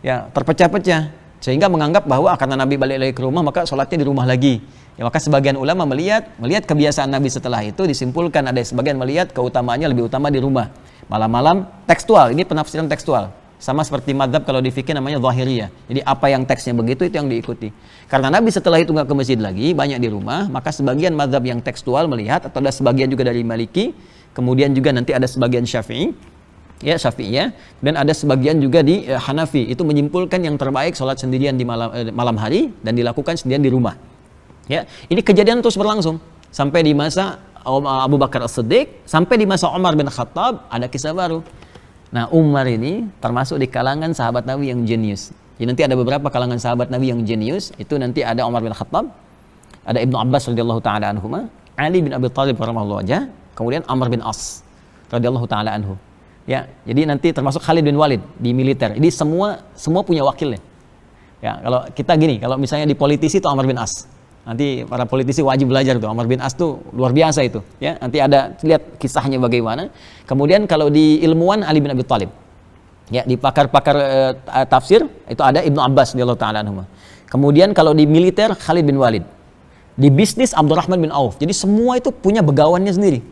Speaker 2: ya terpecah-pecah, sehingga menganggap bahwa karena Nabi balik lagi ke rumah maka sholatnya di rumah lagi. Ya, maka sebagian ulama melihat kebiasaan Nabi setelah itu, disimpulkan ada sebagian melihat keutamaannya lebih utama di rumah. Malam-malam tekstual, ini penafsiran tekstual. Sama seperti madzhab kalau di fikih namanya zahiriyah. Jadi apa yang teksnya begitu itu yang diikuti. Karena Nabi setelah itu nggak ke masjid lagi, banyak di rumah, maka sebagian madzhab yang tekstual melihat, atau ada sebagian juga dari Maliki, kemudian juga nanti ada sebagian Syafi'i, ya Syafi'iyah, dan ada sebagian juga di Hanafi, itu menyimpulkan yang terbaik sholat sendirian di malam hari dan dilakukan sendirian di rumah. Ya, ini kejadian terus berlangsung sampai di masa Abu Bakar As-Siddiq, sampai di masa Umar bin Khattab ada kisah baru. Nah, Umar ini termasuk di kalangan sahabat Nabi yang jenius. Jadi nanti ada beberapa kalangan sahabat Nabi yang jenius, itu nanti ada Umar bin Khattab, ada Ibnu Abbas radhiyallahu taala anhuma, Ali bin Abi Thalib radhiyallahu anhu, kemudian Amr bin As radhiyallahu taala anhu. Ya, jadi nanti termasuk Khalid bin Walid di militer. Jadi semua punya wakilnya. Ya, kalau kita gini, kalau misalnya di politisi itu Amr bin As. Nanti para politisi wajib belajar tuh, Amr bin As tuh luar biasa itu, ya. Nanti ada lihat kisahnya bagaimana. Kemudian kalau di ilmuwan Ali bin Abi Thalib. Ya, di pakar-pakar tafsir itu ada Ibnu Abbas radhiyallahu taala anhu. Kemudian kalau di militer Khalid bin Walid. Di bisnis Abdurrahman bin Auf. Jadi semua itu punya begawannya sendiri.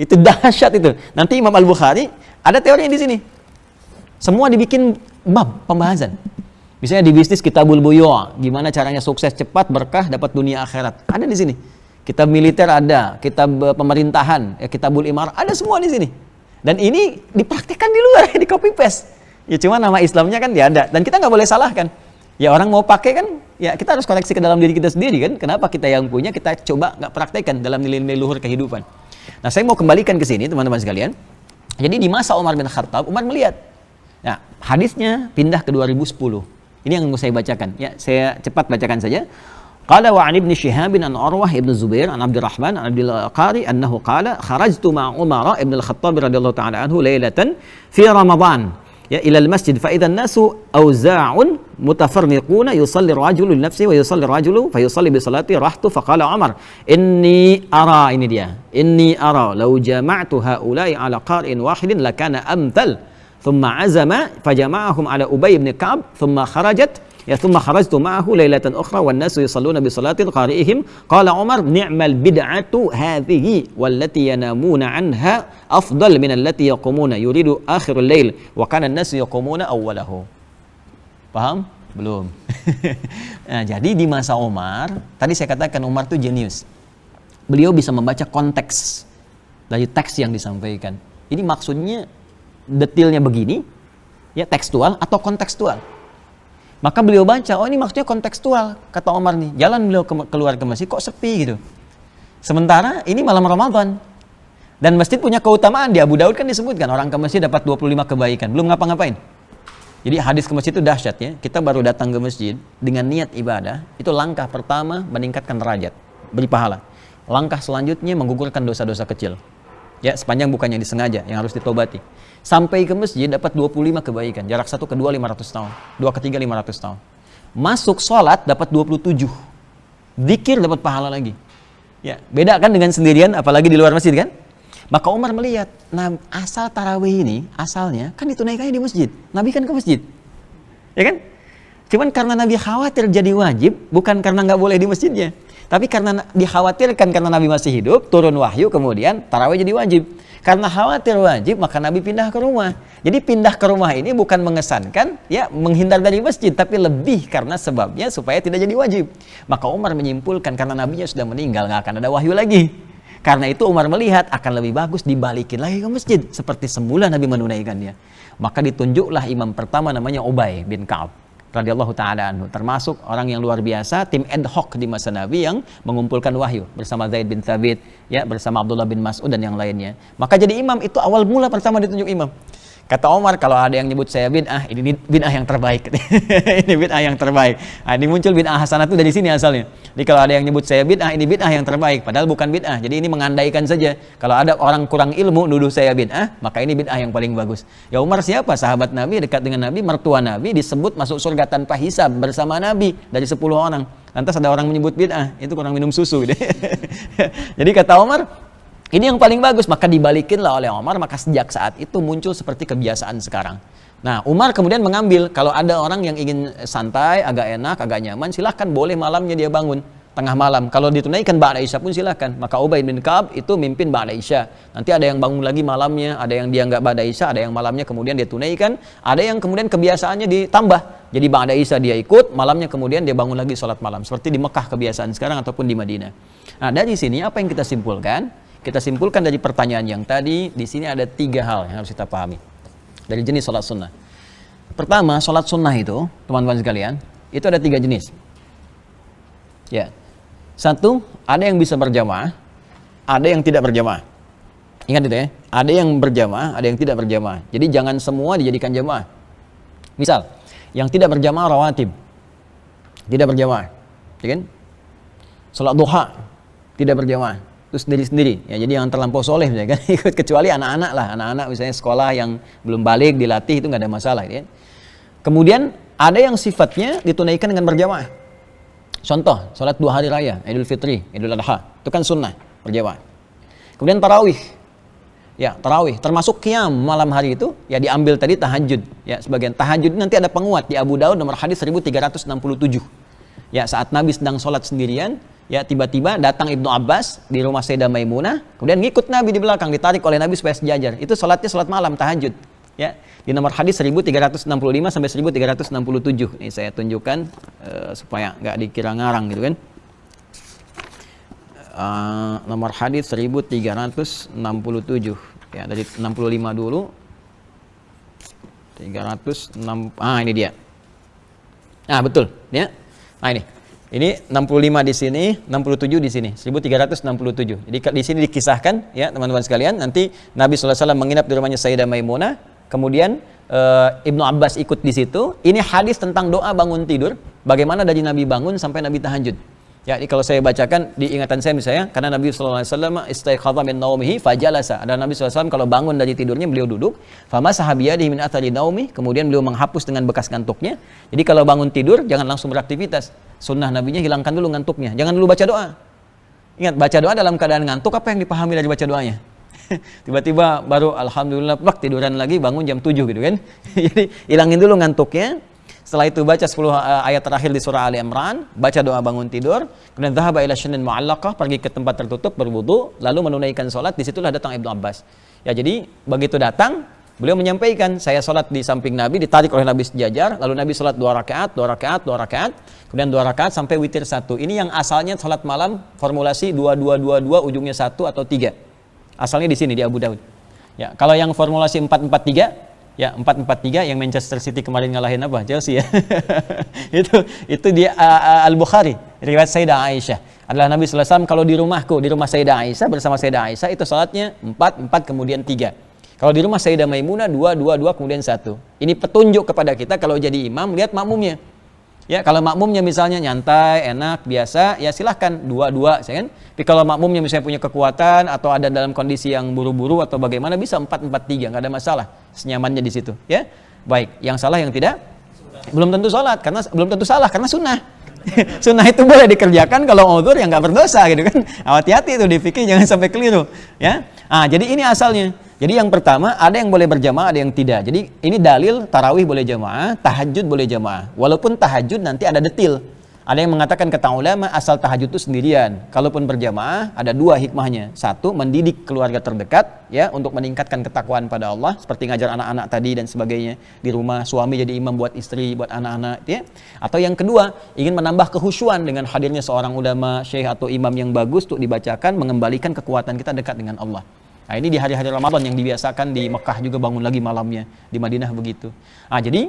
Speaker 2: Itu dahsyat itu. Nanti Imam Al-Bukhari ada teorinya di sini. Semua dibikin bab pembahasan. Misalnya di bisnis Kitabul Buyu', gimana caranya sukses cepat, berkah, dapat dunia akhirat. Ada di sini. Kitab militer ada, kitab pemerintahan, Kitabul Imar, ada semua di sini. Dan ini dipraktikkan di luar, di copy paste. Ya cuma nama Islamnya kan dia ada, dan kita nggak boleh salahkan. Ya orang mau pakai kan, ya kita harus koreksi ke dalam diri kita sendiri kan. Kenapa kita yang punya, kita coba nggak praktekkan dalam nilai-nilai luhur kehidupan. Nah, saya mau kembalikan ke sini teman-teman sekalian. Jadi di masa Umar bin Khattab, Umar melihat. Nah, hadisnya pindah ke 2010. Ini yang mau saya bacakan. Ya, saya cepat bacakan saja. Qala wa 'an ibn Shihab an Urwah ibn Zubair an Abdurrahman an Abdul Qari annahu qala kharajtu ma'a Umar ibn al-Khattab radhiyallahu ta'ala anhu lailatan fi Ramadan ya ila al-masjid fa idha an-nasu awza'un mutafarriquna yusalli ar-rajulu li nafsihi wa yusalli ar-rajulu fa yusalli bi salati rahtu fa qala Umar inni ara law jama'tu ha'ula'i ala qari'in wahidin lakana amthal. ثم عزم فجمعهم على أبي بن كعب ثم خرجت معه ليلة أخرى والناس يصلون بصلاة قارئهم قال عمر نعم البدعة هذه والتي ينامون عنها أفضل من التي يقومون يريد آخر الليل وكان الناس يقومون أوله. Paham? Belum. Nah, jadi di masa Umar, tadi saya katakan Umar itu jenius. Beliau bisa membaca konteks dari teks yang disampaikan. Ini maksudnya detailnya begini, ya tekstual atau kontekstual. Maka beliau baca, oh ini maksudnya kontekstual, kata Umar nih. Jalan beliau keluar ke masjid, kok sepi gitu. Sementara ini malam Ramadan. Dan masjid punya keutamaan, di Abu Daud kan disebutkan, orang ke masjid dapat 25 kebaikan, belum ngapa-ngapain. Jadi hadis ke masjid itu dahsyat ya. Kita baru datang ke masjid dengan niat ibadah, itu langkah pertama meningkatkan derajat, beri pahala. Langkah selanjutnya menggugurkan dosa-dosa kecil. Ya, sepanjang bukannya disengaja, yang harus ditobati. Sampai ke masjid dapat 25 kebaikan. Jarak satu ke dua 500 tahun. Dua ke tiga 500 tahun. Masuk sholat dapat 27. Zikir dapat pahala lagi. Ya, beda kan dengan sendirian, apalagi di luar masjid kan? Maka Umar melihat, nah asal tarawih ini, asalnya kan ditunaikannya di masjid. Nabi kan ke masjid. Ya kan? Cuman karena Nabi khawatir jadi wajib, bukan karena nggak boleh di masjidnya. Tapi karena dikhawatirkan karena Nabi masih hidup, turun wahyu, kemudian tarawih jadi wajib. Karena khawatir wajib, maka Nabi pindah ke rumah. Jadi pindah ke rumah ini bukan mengesankan, ya menghindar dari masjid, tapi lebih karena sebabnya supaya tidak jadi wajib. Maka Umar menyimpulkan karena Nabinya sudah meninggal, nggak akan ada wahyu lagi. Karena itu Umar melihat akan lebih bagus dibalikin lagi ke masjid, seperti semula Nabi menunaikannya. Maka ditunjuklah imam pertama namanya Ubay bin Ka'ab radhiyallahu taala anhu, termasuk orang yang luar biasa, tim ad hoc di masa Nabi yang mengumpulkan wahyu bersama Zaid bin Thabit, ya bersama Abdullah bin Mas'ud dan yang lainnya. Maka jadi imam itu awal mula pertama ditunjuk imam. Kata Umar, kalau ada yang nyebut saya bid'ah, ini bid'ah yang terbaik. Ini bid'ah yang terbaik. Nah, ini muncul bid'ah hasanah itu dari sini asalnya. Jadi kalau ada yang nyebut saya bid'ah, ini bid'ah yang terbaik. Padahal bukan bid'ah. Jadi ini mengandaikan saja. Kalau ada orang kurang ilmu nuduh saya bid'ah, maka ini bid'ah yang paling bagus. Ya Umar siapa? Sahabat Nabi, dekat dengan Nabi, mertua Nabi, disebut masuk surga tanpa hisab bersama Nabi dari 10 orang. Lantas ada orang menyebut bid'ah, itu kurang minum susu. Jadi kata Umar, Ini yang paling bagus, maka dibalikinlah oleh Umar, maka sejak saat itu muncul seperti kebiasaan sekarang. Nah, Umar kemudian mengambil, kalau ada orang yang ingin santai, agak enak, agak nyaman, silahkan, boleh malamnya dia bangun, tengah malam. Kalau ditunaikan ba'da Isya pun silahkan. Maka Ubay bin Ka'ab itu mimpin ba'da Isya. Nanti ada yang bangun lagi malamnya, ada yang dia nggak ba'da Isya, ada yang malamnya kemudian dia tunaikan, ada yang kemudian kebiasaannya ditambah. Jadi ba'da Isya dia ikut, malamnya kemudian dia bangun lagi sholat malam. Seperti di Mekah kebiasaan sekarang ataupun di Madinah. Nah, dari sini apa yang kita simpulkan? Kita simpulkan dari pertanyaan yang tadi, di sini ada 3 hal yang harus kita pahami dari jenis sholat sunnah. Pertama, sholat sunnah itu, teman-teman sekalian, itu ada 3 jenis. Ya, 1, ada yang bisa berjamaah, ada yang tidak berjamaah. Ingat itu ya, ada yang berjamaah, ada yang tidak berjamaah. Jadi jangan semua dijadikan jamaah. Misal, yang tidak berjamaah rawatib, tidak berjamaah, ya kan? Sholat duha, tidak berjamaah. Itu sendiri-sendiri, ya, jadi yang terlampau soleh misalnya kan ikut, kecuali anak-anak lah, anak-anak misalnya sekolah yang belum balik dilatih itu nggak ada masalah ya. Kemudian ada yang sifatnya ditunaikan dengan berjamaah. Contoh, sholat 2 hari raya, Idul Fitri, Idul Adha, itu kan sunnah berjamaah. Kemudian tarawih, ya tarawih termasuk qiyam malam hari itu, ya diambil tadi tahajud, ya sebagian tahajud nanti ada penguat di Abu Daud nomor hadis 1367. Ya saat Nabi sedang sholat sendirian, ya tiba-tiba datang Ibnu Abbas di rumah Sayyidah Maimunah, kemudian ngikut Nabi di belakang, ditarik oleh Nabi supaya sejajar. Itu sholatnya sholat malam, tahajud. Ya, di nomor hadis 1365 sampai 1367. Ini saya tunjukkan supaya nggak dikira ngarang gitu kan. Nomor hadis 1367. Ya, dari 65 dulu. 306. Ini dia. Nah, betul, ya. Nah, ini 65 di sini, 67 di sini, 1367. Jadi di sini dikisahkan ya teman-teman sekalian, nanti Nabi SAW menginap di rumahnya Sayyidah Maimunah, kemudian Ibnu Abbas ikut di situ. Ini hadis tentang doa bangun tidur, bagaimana dari Nabi bangun sampai Nabi tahajud. Ya, jadi kalau saya bacakan di ingatan saya misalnya, karena Nabi SAW istaiqadha min naumihi fajalasa. Ada Nabi SAW kalau bangun dari tidurnya beliau duduk, famasaha biyadihi min athari naumi, kemudian beliau menghapus dengan bekas ngantuknya. Jadi kalau bangun tidur jangan langsung beraktivitas. Sunnah nabinya hilangkan dulu ngantuknya, jangan dulu baca doa. Ingat, baca doa dalam keadaan ngantuk, apa yang dipahami dari baca doanya? Tiba-tiba baru alhamdulillah plak tiduran lagi, bangun jam 7 gitu kan. Jadi hilangin dulu ngantuknya. Setelah itu baca 10 ayat terakhir di surah Ali Imran, baca doa bangun tidur, kemudian dhahaba ila syinin mu'allaqah, pergi ke tempat tertutup berwudu, lalu menunaikan salat. Disitulah datang Ibnu Abbas. Ya, jadi begitu datang, beliau menyampaikan, saya salat di samping Nabi, ditarik oleh Nabi sejajar, lalu Nabi salat 2 rakaat, 2 rakaat, 2 rakaat, kemudian 2 rakaat sampai witir 1. Ini yang asalnya salat malam formulasi 2-2-2-2 ujungnya 1 atau 3. Asalnya di sini di Abu Daud. Ya, kalau yang formulasi 4-4-3, ya 4-4-3 yang Manchester City kemarin ngalahin apa? Chelsea ya. itu di Al-Bukhari, riwayat Sayyidah Aisyah. Adalah Nabi sallallahu alaihi wasallam kalau di rumahku, di rumah Sayyidah Aisyah bersama Sayyidah Aisyah itu salatnya 4 kemudian 3. Kalau di rumah Sayyidah Maimunah 2 kemudian 1. Ini petunjuk kepada kita kalau jadi imam lihat makmumnya. Ya, kalau makmumnya misalnya nyantai, enak, biasa, ya silahkan 2-2, ya kan? Tapi kalau makmumnya misalnya punya kekuatan atau ada dalam kondisi yang buru-buru atau bagaimana, bisa 4-4-3, nggak ada masalah, senyamannya di situ, ya. Baik, yang salah yang tidak, belum tentu salat, karena belum tentu salah karena sunnah. Sunnah itu boleh dikerjakan kalau uzur yang nggak berdosa, gitu kan? Hati-hati itu di fikih, jangan sampai keliru, ya. Jadi ini asalnya. Jadi yang pertama, ada yang boleh berjamaah, ada yang tidak. Jadi ini dalil tarawih boleh jamaah, tahajud boleh jamaah. Walaupun tahajud nanti ada detil. Ada yang mengatakan kata ulama asal tahajud itu sendirian. Kalaupun berjamaah ada 2 hikmahnya. 1, mendidik keluarga terdekat ya untuk meningkatkan ketakwaan pada Allah seperti ngajar anak-anak tadi dan sebagainya. Di rumah suami jadi imam buat istri, buat anak-anak ya. Atau yang kedua, ingin menambah kehusyuan dengan hadirnya seorang ulama, syekh atau imam yang bagus untuk dibacakan, mengembalikan kekuatan kita dekat dengan Allah. Nah, ini di hari-hari Ramadan yang dibiasakan di Mekah juga bangun lagi malamnya, di Madinah begitu. Jadi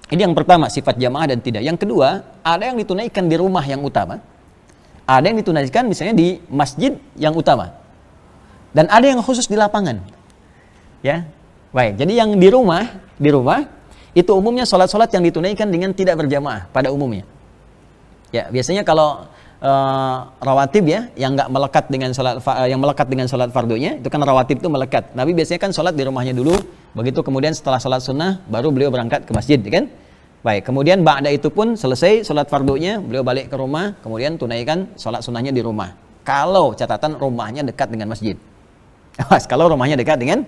Speaker 2: ini yang pertama, sifat jamaah dan tidak. Yang kedua, ada yang ditunaikan di rumah yang utama, ada yang ditunaikan misalnya di masjid yang utama, dan ada yang khusus di lapangan. Ya, baik. Jadi yang di rumah itu umumnya sholat-sholat yang ditunaikan dengan tidak berjamaah pada umumnya. Ya, biasanya kalau rawatib ya yang nggak melekat dengan salat yang melekat dengan salat fardunya itu kan rawatib itu melekat. Nabi biasanya kan salat di rumahnya dulu, begitu kemudian setelah salat sunnah baru beliau berangkat ke masjid kan. Baik, kemudian ba'da itu pun selesai salat fardunya beliau balik ke rumah, kemudian tunaikan salat sunnahnya di rumah. Kalau catatan rumahnya dekat dengan masjid. Kalau rumahnya dekat dengan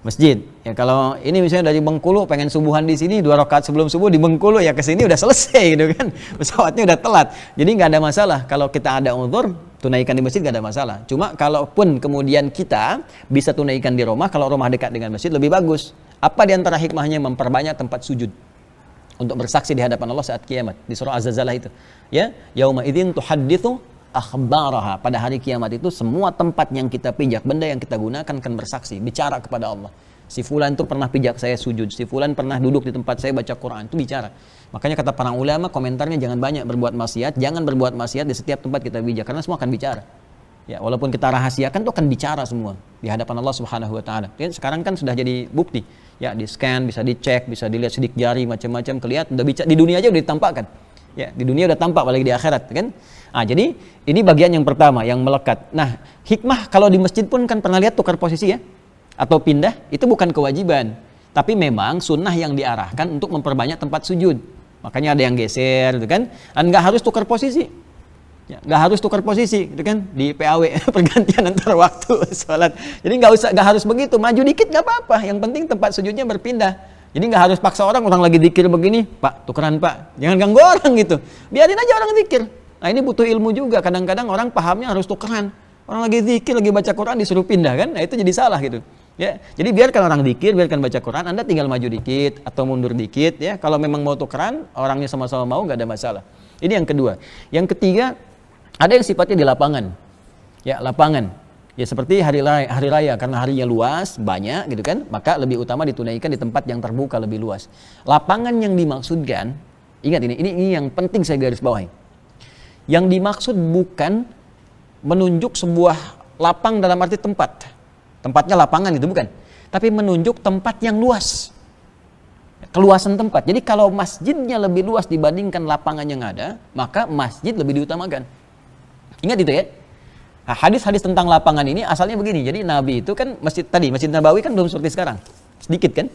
Speaker 2: masjid. Ya kalau ini misalnya dari Bengkulu pengen subuhan di sini 2 rakaat sebelum subuh di Bengkulu, ya ke sini udah selesai gitu kan. Pesawatnya udah telat. Jadi nggak ada masalah kalau kita ada uzur tunaikan di masjid, nggak ada masalah. Cuma kalaupun kemudian kita bisa tunaikan di rumah, kalau rumah dekat dengan masjid lebih bagus. Apa di antara hikmahnya? Memperbanyak tempat sujud untuk bersaksi di hadapan Allah saat kiamat. Di surah Az-Zalzalah itu. Ya, yauma idzin tuhadditsu akhbaraha. Pada hari kiamat itu semua tempat yang kita pijak, benda yang kita gunakan akan bersaksi, bicara kepada Allah. Si fulan itu pernah pijak saya sujud, si fulan pernah duduk di tempat saya baca Quran, itu bicara. Makanya kata para ulama, komentarnya jangan banyak berbuat maksiat, jangan berbuat maksiat di setiap tempat kita pijak, karena semua akan bicara. Ya, walaupun kita rahasiakan itu akan bicara semua di hadapan Allah Subhanahu wa taala. Sekarang kan sudah jadi bukti. Ya, di scan, bisa dicek, bisa dilihat sidik jari, macam-macam kelihatan, udah bicara di dunia aja udah ditampakkan. Ya, di dunia udah tampak, apalagi di akhirat, kan? Jadi ini bagian yang pertama yang melekat. Nah, hikmah kalau di masjid pun kan pernah lihat tukar posisi ya, atau pindah, itu bukan kewajiban, tapi memang sunnah yang diarahkan untuk memperbanyak tempat sujud. Makanya ada yang geser, gitu kan? Dan nggak harus tukar posisi, ya, nggak harus tukar posisi, gitu kan? Di PAW pergantian antar waktu sholat. Jadi nggak harus begitu, maju dikit nggak apa-apa. Yang penting tempat sujudnya berpindah. Jadi nggak harus paksa orang lagi zikir begini, Pak, tukeran Pak, jangan ganggu orang gitu. Biarin aja orang zikir. Nah ini butuh ilmu juga, kadang-kadang orang pahamnya harus tukeran. Orang lagi zikir, lagi baca Quran disuruh pindah kan, nah itu jadi salah gitu. Ya, jadi biarkan orang zikir, biarkan baca Quran, Anda tinggal maju dikit atau mundur dikit ya. Kalau memang mau tukeran, orangnya sama-sama mau, nggak ada masalah. Ini yang kedua. Yang ketiga, ada yang sifatnya di lapangan. Ya, lapangan. Ya seperti hari raya, karena harinya luas, banyak gitu kan, maka lebih utama ditunaikan di tempat yang terbuka lebih luas. Lapangan yang dimaksudkan, ingat ini yang penting saya garis bawahi. Yang dimaksud bukan menunjuk sebuah lapang dalam arti tempat. Tempatnya lapangan itu bukan. Tapi menunjuk tempat yang luas. Keluasan tempat. Jadi kalau masjidnya lebih luas dibandingkan lapangan yang ada, maka masjid lebih diutamakan. Ingat itu ya. Nah, hadis-hadis tentang lapangan ini asalnya begini. Jadi Nabi itu kan Masjid Nabawi kan belum seperti sekarang. Sedikit kan?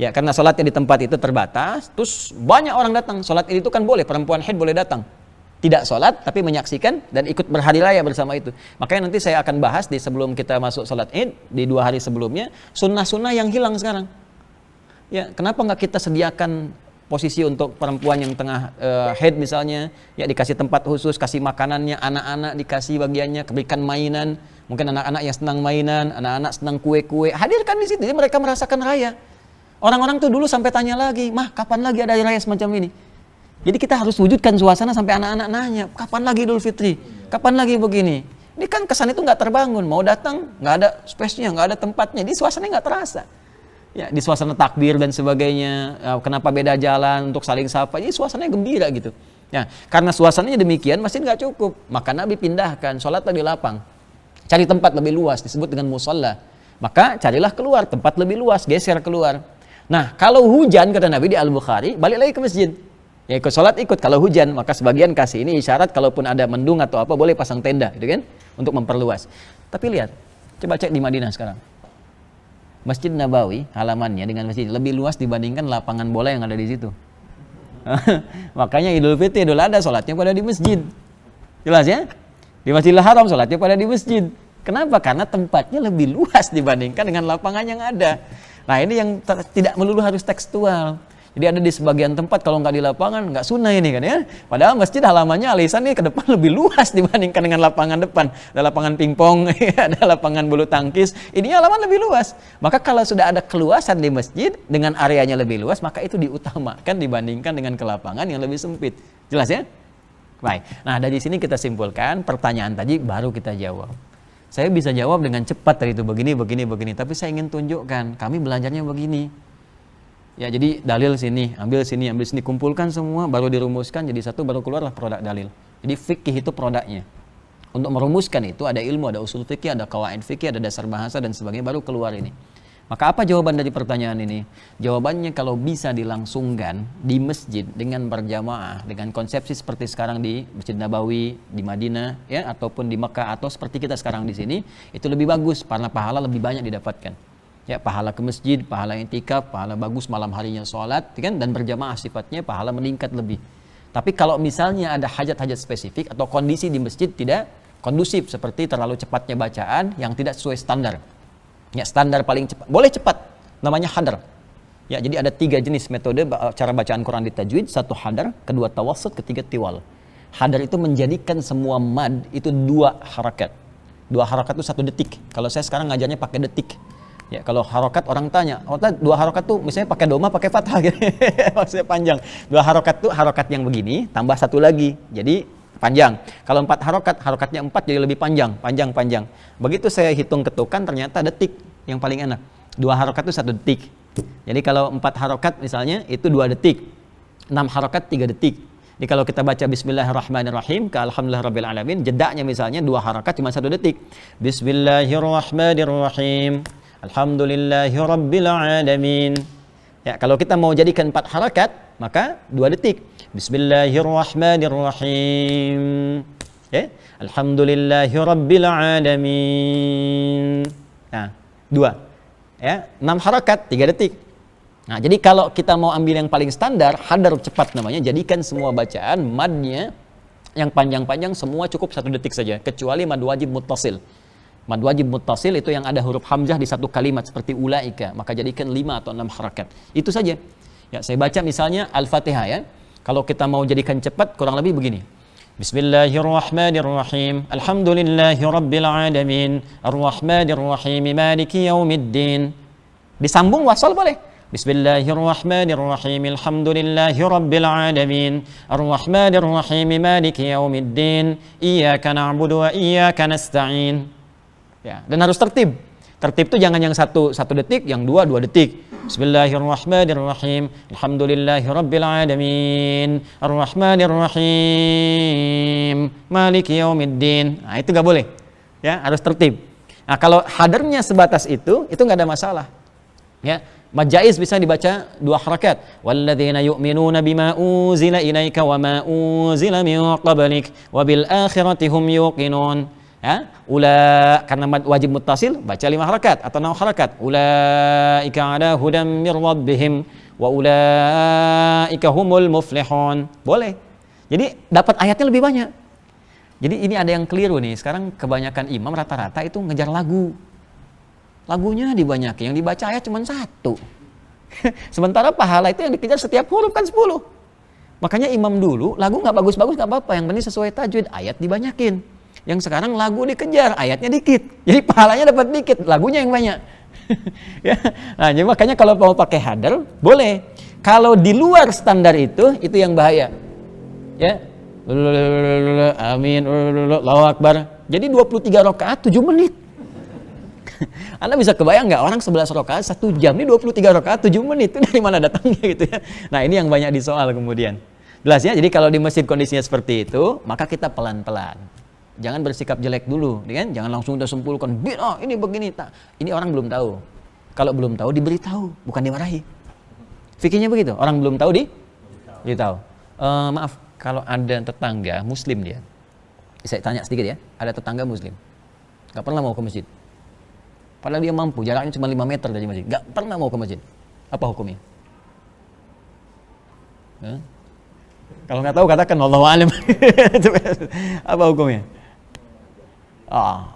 Speaker 2: Ya, karena sholatnya di tempat itu terbatas, terus banyak orang datang. Sholat itu kan boleh, perempuan haid boleh datang. Tidak sholat, tapi menyaksikan dan ikut berhari raya bersama itu. Makanya nanti saya akan bahas sebelum kita masuk sholat id, di 2 hari sebelumnya, sunnah-sunnah yang hilang sekarang. Ya, kenapa nggak kita sediakan posisi untuk perempuan yang tengah haid misalnya, ya dikasih tempat khusus, kasih makanannya, anak-anak dikasih bagiannya, berikan mainan, mungkin anak-anak yang senang mainan, anak-anak senang kue-kue, hadirkan di situ, jadi mereka merasakan raya. Orang-orang tuh dulu sampai tanya lagi, mah kapan lagi ada raya semacam ini? Jadi kita harus wujudkan suasana sampai anak-anak nanya, kapan lagi Idul Fitri? Kapan lagi begini? Ini kan kesan itu nggak terbangun, mau datang nggak ada space-nya, nggak ada tempatnya, di suasananya nggak terasa. Ya, di suasana takbir dan sebagainya, kenapa beda jalan untuk saling sapa, jadi suasananya gembira gitu. Ya, karena suasananya demikian, masjid nggak cukup, maka Nabi pindahkan, sholatlah di lapang. Cari tempat lebih luas, disebut dengan musalla. Maka carilah keluar, tempat lebih luas, geser keluar. Nah, kalau hujan, kata Nabi di Al-Bukhari, balik lagi ke masjid. Ya ikut sholat ikut, kalau hujan maka sebagian kasih ini isyarat kalaupun ada mendung atau apa boleh pasang tenda gitu kan untuk memperluas. Tapi lihat, coba cek di Madinah sekarang. Masjid Nabawi halamannya dengan masjid lebih luas dibandingkan lapangan bola yang ada di situ. Makanya Idul Fitri, Idul Adha sholatnya pada di masjid. Jelas ya? Di Masjidil Haram sholatnya pada di masjid. Kenapa? Karena tempatnya lebih luas dibandingkan dengan lapangan yang ada. Nah ini yang tidak melulu harus tekstual. Jadi ada di sebagian tempat kalau nggak di lapangan nggak sunnah ini kan ya. Padahal masjid halamannya alisan nih ke depan lebih luas dibandingkan dengan lapangan depan. Ada lapangan pingpong, ada lapangan bulu tangkis. Ini halaman lebih luas. Maka kalau sudah ada keluasan di masjid dengan areanya lebih luas, maka itu diutamakan dibandingkan dengan ke lapangan yang lebih sempit. Jelas ya? Baik. Nah dari sini kita simpulkan pertanyaan tadi baru kita jawab. Saya bisa jawab dengan cepat tadi itu begini. Tapi saya ingin tunjukkan kami belajarnya begini. Ya jadi dalil sini, ambil sini, kumpulkan semua, baru dirumuskan jadi satu, baru keluarlah produk dalil. Jadi fikih itu produknya. Untuk merumuskan itu ada ilmu, ada usul fikih, ada qawaid fikih, ada dasar bahasa dan sebagainya, baru keluar ini. Maka apa jawaban dari pertanyaan ini? Jawabannya kalau bisa dilangsungkan di masjid dengan berjamaah, dengan konsepsi seperti sekarang di Masjid Nabawi, di Madinah, ya ataupun di Mekah atau seperti kita sekarang di sini, itu lebih bagus karena pahala lebih banyak didapatkan. Ya, pahala ke masjid, pahala intikaf, pahala bagus malam harinya sholat, kan? Dan berjamaah sifatnya pahala meningkat lebih. Tapi kalau misalnya ada hajat-hajat spesifik atau kondisi di masjid tidak kondusif seperti terlalu cepatnya bacaan yang tidak sesuai standar, Ya, standar paling cepat. Boleh cepat, namanya hadar. Ya, jadi ada 3 jenis metode cara bacaan Quran di tajwid. 1 hadar, kedua tawassut, ketiga tiwal. Hadar itu menjadikan semua mad itu 2 harakat. 2 harakat itu 1 detik. Kalau saya sekarang ngajarnya pakai detik. Ya, kalau harokat orang tanya, 2 harokat tuh misalnya pakai doma, pakai fathah gitu. Maksudnya panjang. 2 harokat tuh harokat yang begini, tambah 1 lagi. Jadi panjang. Kalau 4 harokat, harokatnya 4 jadi lebih panjang. Begitu saya hitung ketukan, ternyata detik yang paling enak. 2 harokat itu 1 detik. Jadi kalau 4 harokat misalnya itu 2 detik. 6 harokat 3 detik. Jadi kalau kita baca Bismillahirrahmanirrahim ke Alhamdulillahirrabbilalamin, jedaknya misalnya 2 harokat cuma 1 detik. Bismillahirrahmanirrahim. Alhamdulillahirrabbilalamin. Ya, kalau kita mau jadikan 4 harakat, maka 2 detik. Bismillahirrahmanirrahim. Ya, Alhamdulillahirabbilalamin. Nah, 2. Ya, 6 harakat 3 detik. Nah, jadi kalau kita mau ambil yang paling standar, hadar cepat namanya, jadikan semua bacaan madnya yang panjang-panjang semua cukup 1 detik saja, kecuali mad wajib muttasil. Mad wajib muttasil itu yang ada huruf hamzah di 1 kalimat seperti ulaika, maka jadikan 5 atau 6 harakat. Itu saja. Ya, saya baca misalnya Al-Fatihah ya. Kalau kita mau jadikan cepat kurang lebih begini. Bismillahirrahmanirrahim. Alhamdulillahirabbilalamin. Arrahmanirrahim. Maliki yaumiddin. Disambung wasal boleh. Bismillahirrahmanirrahim. Alhamdulillahirabbilalamin. Arrahmanirrahim. Maliki yaumiddin. Iyyaka na'budu wa iyyaka nasta'in. Ya, dan harus tertib. Tertib itu jangan yang 1 detik, yang 2 detik. Bismillahirrahmanirrahim. Alhamdulillahirabbilalamin. Arrahmanirrahim. Maliki yaumiddin. Nah, itu enggak boleh. Ya, harus tertib. Nah, kalau hadarnya sebatas itu enggak ada masalah. Ya, mad jaiz bisa dibaca 2 harakat. Walladzina yu'minuna bima unzila ilaika wa ma unzila min qablik wa bil akhirati hum yuqinun. Ya, karena wajib muttasil baca 5 harakat atau 6 harakat. Ulaika ala hudam mir rabbihim wa ulaika humul muflihun. Boleh. Jadi dapat ayatnya lebih banyak. Jadi ini ada yang keliru nih. Sekarang kebanyakan imam rata-rata itu ngejar lagu. Lagunya dibanyakin, yang dibaca ayat cuma 1. Sementara pahala itu yang dikejar setiap huruf kan 10. Makanya imam dulu lagu nggak bagus-bagus nggak apa-apa, yang penting sesuai tajwid, ayat dibanyakin. Yang sekarang lagu dikejar, ayatnya dikit. Jadi pahalanya dapat dikit, lagunya yang banyak. Ya. Nah, jadi makanya kalau mau pakai hadar, boleh. Kalau di luar standar itu yang bahaya. Ya. Amin. Allahu Akbar. Jadi 23 rakaat 7 menit. Anda bisa kebayang nggak orang 11 rakaat 1 jam, ini 23 rakaat 7 menit, itu dari mana datangnya gitu ya. Nah, ini yang banyak disoal kemudian. Jelas ya, jadi kalau di masjid kondisinya seperti itu, maka kita pelan-pelan. Jangan bersikap jelek dulu, kan? Jangan langsung udah sempulkan, ini begini, tak. Ini orang belum tahu. Kalau belum tahu diberitahu, bukan dimarahi. Fikirnya begitu, orang belum tahu diberitahu. Maaf, kalau ada tetangga muslim dia, saya tanya sedikit ya, ada tetangga muslim, nggak pernah mau ke masjid. Padahal dia mampu, jaraknya cuma 5 meter dari masjid, nggak pernah mau ke masjid. Apa hukumnya? Kalau nggak tahu katakan wallahu a'lam. Apa hukumnya?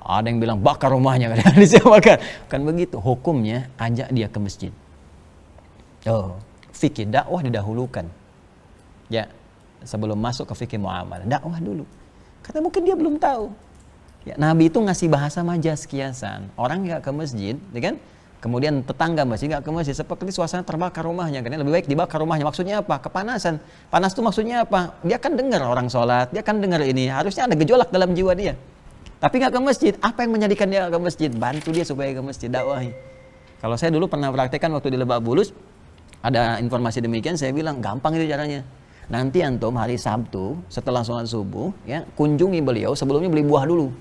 Speaker 2: Ada yang bilang bakar rumahnya, kan disiapkan. Kan begitu, hukumnya ajak dia ke masjid. Fikih dakwah didahulukan. Ya, sebelum masuk ke fikih muamalah, dakwah dulu. Karena mungkin dia belum tahu. Ya, Nabi itu ngasih bahasa majas kiasan. Orang nggak ke masjid, ya kan? Kemudian tetangga masjid nggak ke masjid, seperti suasana terbakar rumahnya, kan? Lebih baik dibakar rumahnya. Maksudnya apa? Kepanasan. Panas itu maksudnya apa? Dia kan dengar orang sholat, dia kan dengar ini. Harusnya ada gejolak dalam jiwa dia. Tapi nggak ke masjid. Apa yang menjadikan dia ke masjid? Bantu dia supaya ke masjid, dakwahi. Kalau saya dulu pernah praktekkan waktu di Lebak Bulus, ada informasi demikian, saya bilang gampang itu caranya. Nanti antum hari Sabtu setelah sholat subuh, ya kunjungi beliau. Sebelumnya beli buah dulu.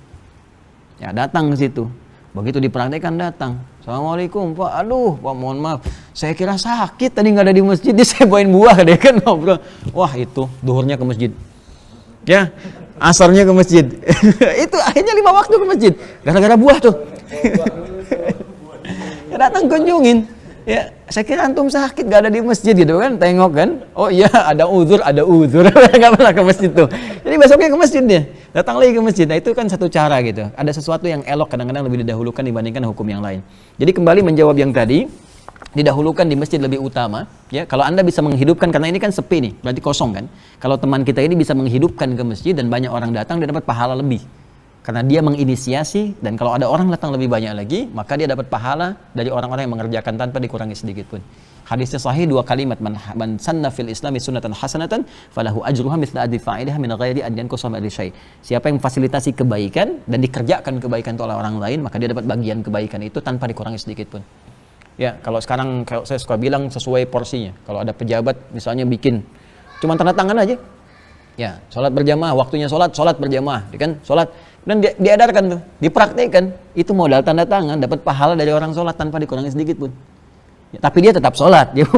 Speaker 2: Ya, datang ke situ. Begitu dipraktekkan datang. Assalamualaikum Pak. Aduh Pak, mohon maaf. Saya kira sakit tadi nggak ada di masjid. Dia saya bawain buah, dia kan ngobrol. Wah itu duhurnya ke masjid. Ya, asarnya ke masjid. Itu akhirnya 5 waktu ke masjid. Gara-gara buah tuh. Ya, datang kunjungin. Ya, saya kira antum sakit gak ada di masjid gitu kan, tengok kan, oh iya ada uzur, nggak pernah ke masjid tuh. Jadi besoknya ke masjid dia, datang lagi ke masjid. Nah itu kan satu cara gitu. Ada sesuatu yang elok kadang-kadang lebih didahulukan dibandingkan hukum yang lain. Jadi kembali menjawab yang tadi, didahulukan di masjid lebih utama. Ya, kalau Anda bisa menghidupkan, karena ini kan sepi nih, berarti kosong kan. Kalau teman kita ini bisa menghidupkan ke masjid dan banyak orang datang, dia dapat pahala lebih. Karena dia menginisiasi, dan kalau ada orang datang lebih banyak lagi, maka dia dapat pahala dari orang-orang yang mengerjakan tanpa dikurangi sedikit pun. Hadisnya sahih, 2 kalimat, man sanna fil islami sunnatan hasanatan falahu ajruha mithla ajri fa'ilha min ghairi an yanqusa min syai'. Siapa yang memfasilitasi kebaikan dan dikerjakan kebaikan itu oleh orang lain, maka dia dapat bagian kebaikan itu tanpa dikurangi sedikit pun. Ya, kalau sekarang kalau saya suka bilang sesuai porsinya. Kalau ada pejabat misalnya bikin cuma tanda tangan aja. Ya, sholat berjamaah, waktunya sholat berjamaah, kan? Sholat dan diedarkan tuh, dipraktikkan, itu modal tanda tangan, dapat pahala dari orang sholat tanpa dikurangi sedikit pun. Ya, tapi dia tetap sholat, dia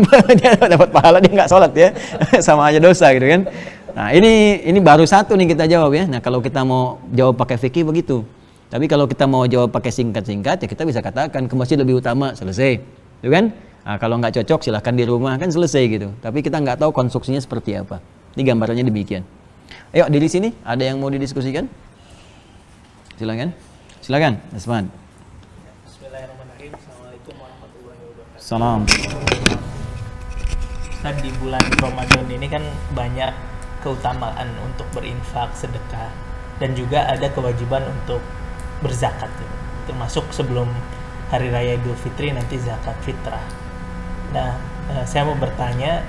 Speaker 2: dapat pahala, dia nggak sholat ya, sama aja dosa gitu kan. Nah ini baru satu nih kita jawab ya. Nah kalau kita mau jawab pakai fikih begitu, tapi kalau kita mau jawab pakai singkat-singkat ya kita bisa katakan ke masjid lebih utama, selesai, gitu kan? Nah, kalau nggak cocok silahkan di rumah, kan selesai gitu. Tapi kita nggak tahu konstruksinya seperti apa. Ini gambarannya demikian. Ayo di sini ada yang mau didiskusikan? Silakan, Asman.
Speaker 5: Bismillahirrahmanirrahim. Assalamualaikum warahmatullahi wabarakatuh.
Speaker 2: Salam.
Speaker 5: Ustaz, di bulan Ramadan ini kan banyak keutamaan untuk berinfak, sedekah, dan juga ada kewajiban untuk berzakat, ya. Termasuk sebelum Hari Raya Idul Fitri nanti zakat fitrah. Nah, saya mau bertanya,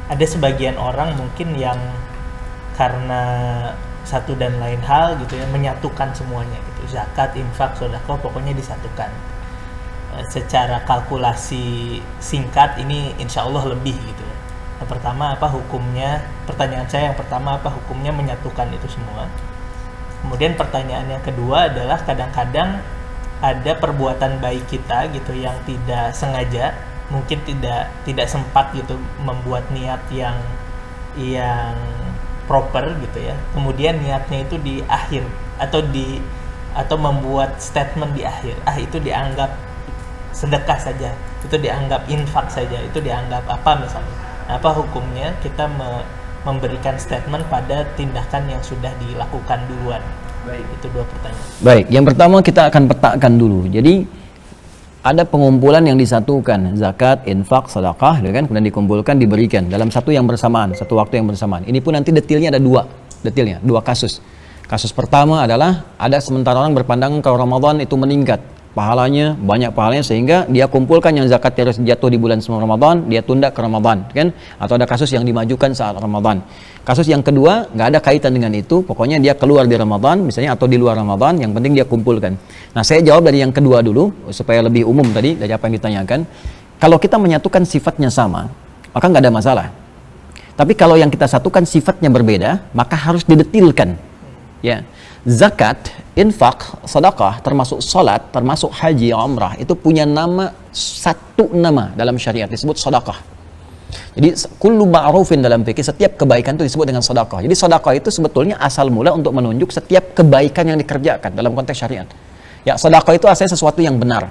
Speaker 5: ada sebagian orang mungkin yang karena satu dan lain hal gitu ya, menyatukan semuanya gitu, zakat, infak, sedekah, pokoknya disatukan. Secara kalkulasi singkat ini insya Allah lebih gitu ya. Yang pertama, apa hukumnya? Pertanyaan saya yang pertama, apa hukumnya menyatukan itu semua? Kemudian pertanyaan yang kedua adalah kadang-kadang ada perbuatan baik kita gitu yang tidak sengaja, mungkin tidak sempat gitu membuat niat yang proper gitu ya. Kemudian niatnya itu di akhir atau membuat statement di akhir. Itu dianggap sedekah saja, itu dianggap infak saja, itu dianggap apa misalnya. Apa hukumnya kita memberikan statement pada tindakan yang sudah dilakukan duluan? Baik, itu 2 pertanyaan.
Speaker 2: Baik, yang pertama kita akan petakan dulu. Jadi ada pengumpulan yang disatukan, zakat, infak, sedekah, kan? Kemudian dikumpulkan, diberikan dalam satu yang bersamaan, satu waktu yang bersamaan. Ini pun nanti detailnya ada 2 kasus. Kasus pertama adalah ada sementara orang berpandangan kalau Ramadan itu meningkat, pahalanya, banyak pahalanya, sehingga dia kumpulkan yang zakat harus jatuh di bulan sebelum Ramadan, dia tunda ke Ramadan, kan? Atau ada kasus yang dimajukan saat Ramadan. Kasus yang kedua, nggak ada kaitan dengan itu, pokoknya dia keluar di Ramadan, misalnya, atau di luar Ramadan, yang penting dia kumpulkan. Nah, saya jawab dari yang kedua dulu, supaya lebih umum tadi, dari apa yang ditanyakan. Kalau kita menyatukan sifatnya sama, maka nggak ada masalah. Tapi kalau yang kita satukan sifatnya berbeda, maka harus didetilkan. Ya. Zakat, infak, sedekah, termasuk salat, termasuk haji, umrah, itu punya satu nama dalam syariat, disebut sedekah. Jadi kullu ma'rufin dalam fikih, setiap kebaikan itu disebut dengan sedekah. Jadi sedekah itu sebetulnya asal mula untuk menunjuk setiap kebaikan yang dikerjakan dalam konteks syariat. Ya, sedekah itu asalnya sesuatu yang benar.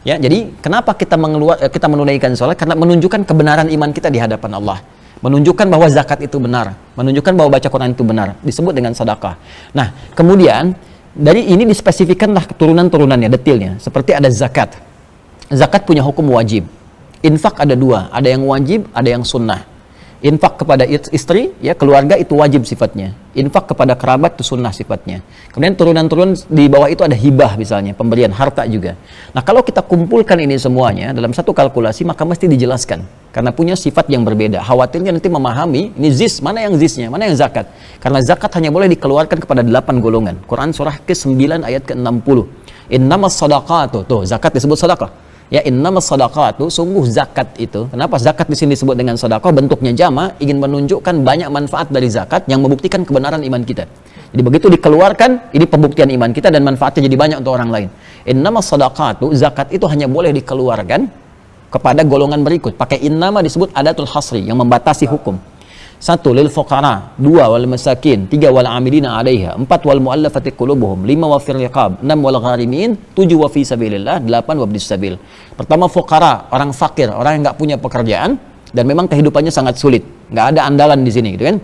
Speaker 2: Ya, jadi kenapa kita menunaikan salat? Karena menunjukkan kebenaran iman kita di hadapan Allah. Menunjukkan bahwa zakat itu benar, menunjukkan bahwa baca Quran itu benar, disebut dengan sedekah. Nah, kemudian dari ini dispesifikanlah turunan-turunannya, detailnya. Seperti ada zakat. Zakat punya hukum wajib. Infak ada 2, ada yang wajib, ada yang sunnah. Infak kepada istri, ya keluarga itu wajib sifatnya. Infak kepada kerabat itu sunnah sifatnya. Kemudian turunan-turun di bawah itu ada hibah misalnya, pemberian harta juga. Nah, kalau kita kumpulkan ini semuanya dalam satu kalkulasi, maka mesti dijelaskan. Karena punya sifat yang berbeda. Khawatirnya nanti memahami, ini zis, mana yang zisnya, mana yang zakat. Karena zakat hanya boleh dikeluarkan kepada 8 golongan. Quran surah ke-9 ayat ke-60. Innamas sadaqatu, tuh zakat disebut sedekah. Ya, innamas sadaqatu, sungguh zakat itu. Kenapa zakat di sini disebut dengan sedekah? Bentuknya jama', ingin menunjukkan banyak manfaat dari zakat yang membuktikan kebenaran iman kita. Jadi begitu dikeluarkan, ini pembuktian iman kita dan manfaatnya jadi banyak untuk orang lain. Innamas sadaqatu, zakat itu hanya boleh dikeluarkan kepada golongan berikut. Pakai innama disebut adatul hasri, yang membatasi hukum. 1 lil fuqara, 2 wal masakin, 3 wal amilina 'alaiha, 4 wal muallafati qulubuhum, 5 wa fir riqab, 6 wal gharimin, 7 wa fi sabilillah, 8 wa ibnis sabil. Pertama fuqara, orang fakir, orang yang nggak punya pekerjaan dan memang kehidupannya sangat sulit, nggak ada andalan di sini gitu kan.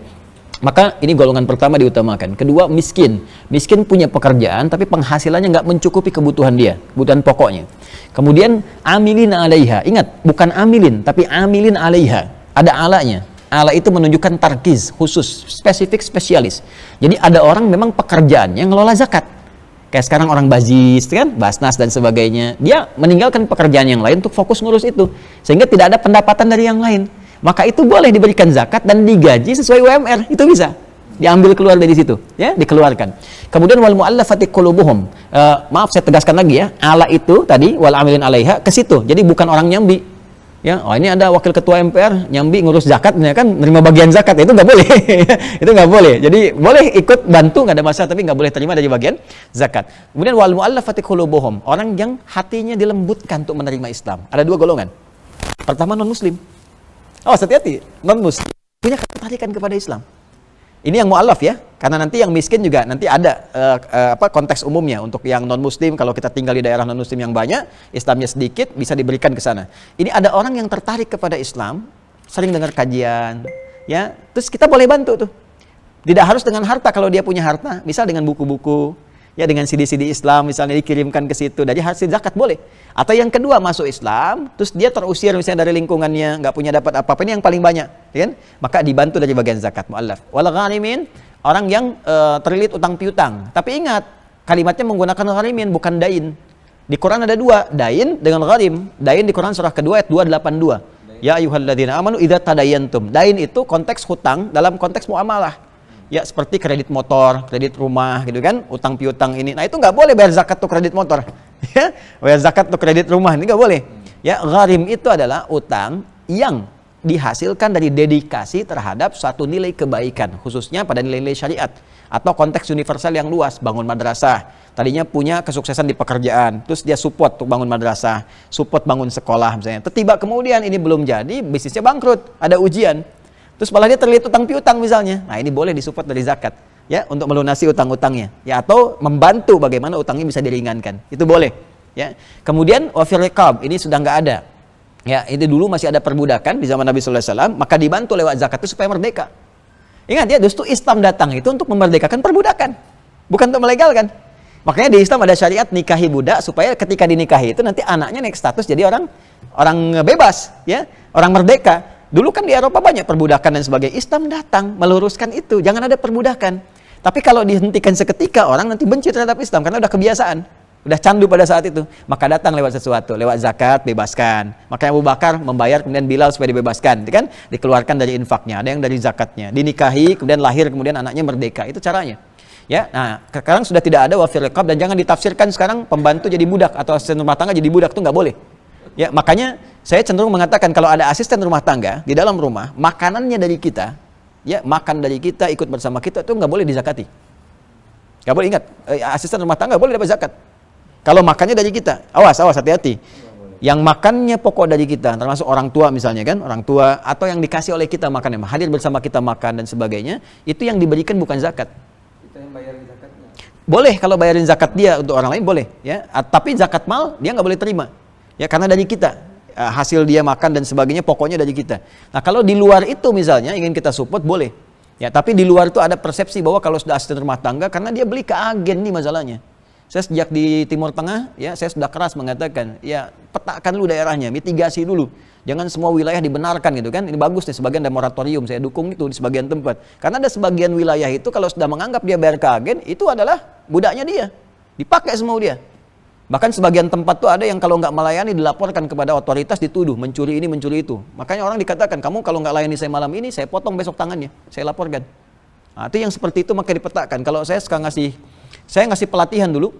Speaker 2: Maka ini golongan pertama diutamakan. Kedua miskin, miskin punya pekerjaan tapi penghasilannya nggak mencukupi kebutuhan dia, kebutuhan pokoknya. Kemudian amilin 'alaiha, ingat bukan amilin tapi amilin 'alaiha, ada alanya. Ala itu menunjukkan tarkiz, khusus, spesifik, spesialis. Jadi ada orang memang pekerjaannya ngelola zakat. Kayak sekarang orang bazis, kan, basnas dan sebagainya. Dia meninggalkan pekerjaan yang lain untuk fokus ngurus itu. Sehingga tidak ada pendapatan dari yang lain. Maka itu boleh diberikan zakat dan digaji sesuai UMR. Itu bisa. Diambil keluar dari situ, ya, dikeluarkan. Kemudian wal muallafati qulubuhum. Maaf saya tegaskan lagi ya. Ala itu tadi wal amilin 'alaiha ke situ. Jadi bukan orang nyambi. Ya, oh ini ada wakil ketua MPR nyambi ngurus zakat, ya kan, menerima bagian zakat, itu nggak boleh. Itu nggak boleh. Jadi boleh ikut bantu, nggak ada masalah, tapi nggak boleh terima dari bagian zakat. Kemudian wal muallafati qulubuhum, orang yang hatinya dilembutkan untuk menerima Islam. Ada 2 golongan. Pertama non muslim. Awas hati-hati, non muslim punya ketertarikan kepada Islam. Ini yang mu'alaf ya, karena nanti yang miskin juga nanti ada konteks umumnya. Untuk yang non muslim, kalau kita tinggal di daerah non muslim yang banyak, Islamnya sedikit, bisa diberikan ke sana. Ini ada orang yang tertarik kepada Islam, sering dengar kajian, ya, terus kita boleh bantu tuh. Tidak harus dengan harta, kalau dia punya harta, misal dengan buku-buku, ya, dengan CD-CD Islam misalnya dikirimkan ke situ, dari hasil zakat boleh. Atau yang kedua, masuk Islam, terus dia terusir misalnya dari lingkungannya, nggak punya dapat apa-apa, ini yang paling banyak, ya kan? Maka dibantu dari bagian zakat, mu'allaf. Wal ghanimin, orang yang terlilit utang piutang. Tapi ingat, kalimatnya menggunakan ghanimin, bukan dain. Di Quran ada 2, dain dengan gharim. Dain di Quran surah kedua ayat 282. Ya ayyuhalladzina amanu idza tadayantum. Dain itu konteks hutang dalam konteks muamalah. Ya, seperti kredit motor, kredit rumah gitu kan, utang piutang ini. Nah, itu nggak boleh bayar zakat tuh kredit motor. Ya, bayar zakat tuh kredit rumah ini nggak boleh. Ya, gharim itu adalah utang yang dihasilkan dari dedikasi terhadap suatu nilai kebaikan, khususnya pada nilai-nilai syariat atau konteks universal yang luas. Bangun madrasah, tadinya punya kesuksesan di pekerjaan, terus dia support untuk bangun madrasah, support bangun sekolah misalnya. Tiba kemudian ini belum jadi, bisnisnya bangkrut, ada ujian. Terus malah dia terlilit utang piutang misalnya. Nah, ini boleh disupport dari zakat, ya, untuk melunasi utang-utangnya, ya, atau membantu bagaimana utangnya bisa diringankan. Itu boleh, ya. Kemudian wafir riqab, ini sudah nggak ada. Ya, itu dulu masih ada perbudakan di zaman Nabi sallallahu alaihi wasallam, maka dibantu lewat zakat itu supaya merdeka. Ingat ya, justru Islam datang itu untuk memerdekakan perbudakan, bukan untuk melegalkan. Makanya di Islam ada syariat nikahi budak supaya ketika dinikahi itu nanti anaknya naik status jadi orang bebas, ya, orang merdeka. Dulu kan di Eropa banyak perbudakan dan sebagainya. Islam datang meluruskan itu, jangan ada perbudakan. Tapi kalau dihentikan seketika, orang nanti benci terhadap Islam karena udah kebiasaan, udah candu pada saat itu. Maka datang lewat sesuatu, lewat zakat, bebaskan. Makanya Abu Bakar membayar kemudian Bilal supaya dibebaskan, kan? Dikeluarkan dari infaknya, ada yang dari zakatnya. Dinikahi, kemudian lahir, kemudian anaknya merdeka. Itu caranya. Ya, nah sekarang sudah tidak ada wafir riqab, dan jangan ditafsirkan sekarang pembantu jadi budak atau asisten rumah tangga jadi budak, itu nggak boleh. Ya, makanya saya cenderung mengatakan kalau ada asisten rumah tangga di dalam rumah, makanannya dari kita, ya, makan dari kita, ikut bersama kita, itu nggak boleh dizakati. Nggak boleh, ingat, asisten rumah tangga boleh dapat zakat. Kalau makannya dari kita, awas, hati-hati. Yang makannya pokok dari kita, termasuk orang tua misalnya kan, orang tua atau yang dikasih oleh kita makannya, hadir bersama kita makan dan sebagainya, itu yang diberikan bukan zakat.
Speaker 3: Kita yang bayarin zakatnya.
Speaker 2: Boleh kalau bayarin zakat dia untuk orang lain boleh, ya. Tapi zakat mal dia nggak boleh terima. Ya, karena dari kita, hasil dia makan dan sebagainya pokoknya dari kita. Nah, kalau di luar itu misalnya ingin kita support boleh. Ya, tapi di luar itu ada persepsi bahwa kalau sudah asisten rumah tangga, karena dia beli ke agen nih masalahnya. Saya sejak di Timur Tengah, ya, saya sudah keras mengatakan, ya, petakan dulu daerahnya, mitigasi dulu. Jangan semua wilayah dibenarkan gitu kan. Ini bagus nih, sebagian ada moratorium, saya dukung itu di sebagian tempat. Karena ada sebagian wilayah itu kalau sudah menganggap dia bayar ke agen, itu adalah budaknya dia. Dipakai semua dia. Bahkan sebagian tempat tuh ada yang kalau nggak melayani dilaporkan kepada otoritas, dituduh mencuri ini mencuri itu. Makanya orang dikatakan, kamu kalau nggak layani saya malam ini, saya potong besok tangannya, saya laporkan. Nah, itu yang seperti itu maka dipetakan. Kalau saya sekarang ngasih pelatihan dulu,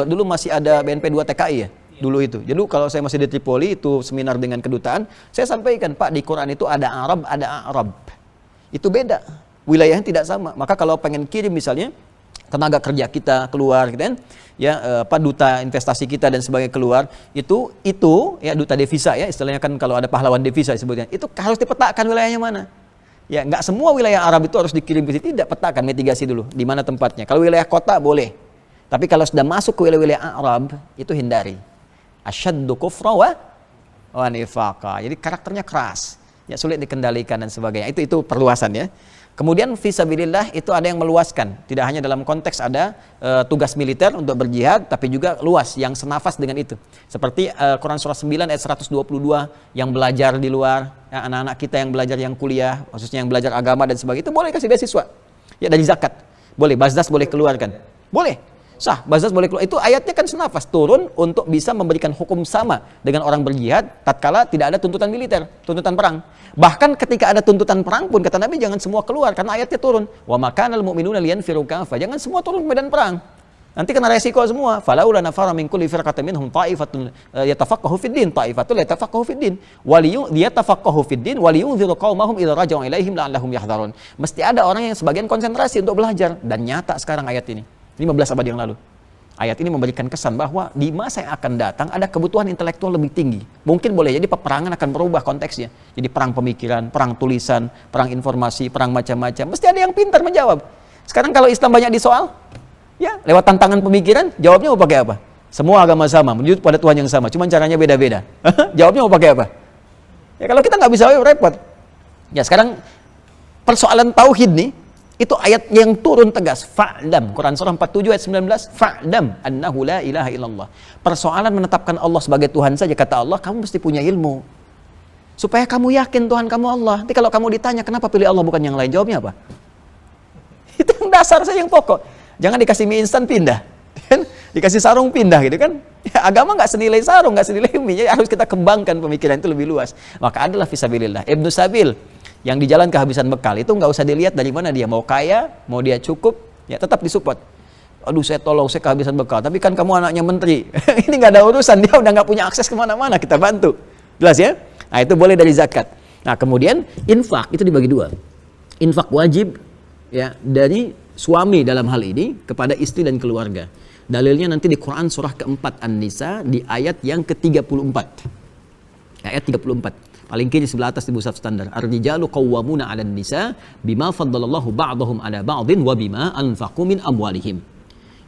Speaker 2: dulu masih ada BNP 2 TKI ya, dulu itu. Jadi kalau saya masih di Tripoli, itu seminar dengan kedutaan, saya sampaikan, Pak, di Quran itu ada Arab, ada Arab. Itu beda, wilayahnya tidak sama. Maka kalau pengen kirim misalnya, tenaga kerja kita keluar gitu kan, ya, duta investasi kita dan sebagainya keluar, itu ya duta devisa ya, istilahnya kan kalau ada pahlawan devisa disebutnya, itu harus dipetakan wilayahnya mana. Ya, nggak semua wilayah Arab itu harus dikirim ke situ, tidak, petakan, mitigasi dulu di mana tempatnya. Kalau wilayah kota boleh. Tapi kalau sudah masuk ke wilayah Arab, itu hindari. Asyaddu kufra wa nifaqa. Jadi karakternya keras. Ya, sulit dikendalikan dan sebagainya. Itu perluasan ya. Kemudian fisabilillah itu ada yang meluaskan, tidak hanya dalam konteks ada tugas militer untuk berjihad, tapi juga luas yang senafas dengan itu. Seperti Quran surah 9 ayat 122 yang belajar di luar, ya, anak-anak kita yang belajar yang kuliah, khususnya yang belajar agama dan sebagainya, itu boleh kasih beasiswa. Ya, dari zakat. Boleh, Bazdas boleh keluarkan. Boleh. Sah, Bazdas boleh keluar. Itu ayatnya kan senafas, turun untuk bisa memberikan hukum sama dengan orang berjihad tatkala tidak ada tuntutan militer, tuntutan perang. Bahkan ketika ada tuntutan perang pun kata Nabi jangan semua keluar karena ayatnya turun. Wa makanal mu'minuna liyanfiru kafah. Jangan semua turun ke medan perang. Nanti kena resiko semua. Falaula nafara min kulli firqatin minhum ta'ifatun yatafaqahu fid din, ta'ifatun la yatafaqahu fid din. Yatafaqahu fid din wa liyunziru qaumahum idza raja'u ilaihim la'allahum yahdharun. Mesti ada orang yang sebagian konsentrasi untuk belajar, dan nyata sekarang ayat ini. 15 abad yang lalu. Ayat ini memberikan kesan bahwa di masa yang akan datang ada kebutuhan intelektual lebih tinggi. Mungkin boleh jadi peperangan akan berubah konteksnya. Jadi perang pemikiran, perang tulisan, perang informasi, perang macam-macam. Mesti ada yang pintar menjawab. Sekarang kalau Islam banyak disoal, ya lewat tantangan pemikiran, jawabnya mau pakai apa? Semua agama sama, menuju pada Tuhan yang sama, cuman caranya beda-beda. Jawabnya mau pakai apa? Ya kalau kita nggak bisa, repot. Ya sekarang persoalan tauhid nih, itu ayat yang turun tegas. Fa'lam, Quran surah 47 ayat 19, fa'lam annahu la ilaha illallah. Persoalan menetapkan Allah sebagai Tuhan saja, kata Allah, kamu mesti punya ilmu supaya kamu yakin Tuhan kamu Allah. Nanti kalau kamu ditanya kenapa pilih Allah bukan yang lain, jawabnya apa? Itu yang dasar saja, yang pokok. Jangan dikasih mie instan pindah, dikasih sarung pindah gitu kan. Ya, agama nggak senilai sarung, nggak senilai mie. Jadi harus kita kembangkan pemikiran itu lebih luas. Maka adalah fisabilillah. Ibnu Sabil yang di jalan kehabisan bekal itu nggak usah dilihat dari mana dia, mau kaya, mau dia cukup, ya tetap disupport. Aduh saya tolong, saya kehabisan bekal, tapi kan kamu anaknya menteri. Ini nggak ada urusan, dia udah nggak punya akses kemana-mana, kita bantu. Jelas ya? Nah itu boleh dari zakat. Nah kemudian infak itu dibagi dua. Infak wajib ya dari suami dalam hal ini kepada istri dan keluarga. Dalilnya nanti di Quran surah keempat An-Nisa di ayat yang ke-34. Ayat 34. Paling kiri sebelah atas di mushaf standar. Ar-rijalu qawwamuna 'alan nisa bima faddalallahu ba'dahum 'ala ba'dhin wa bima anfaqu min amwalihim.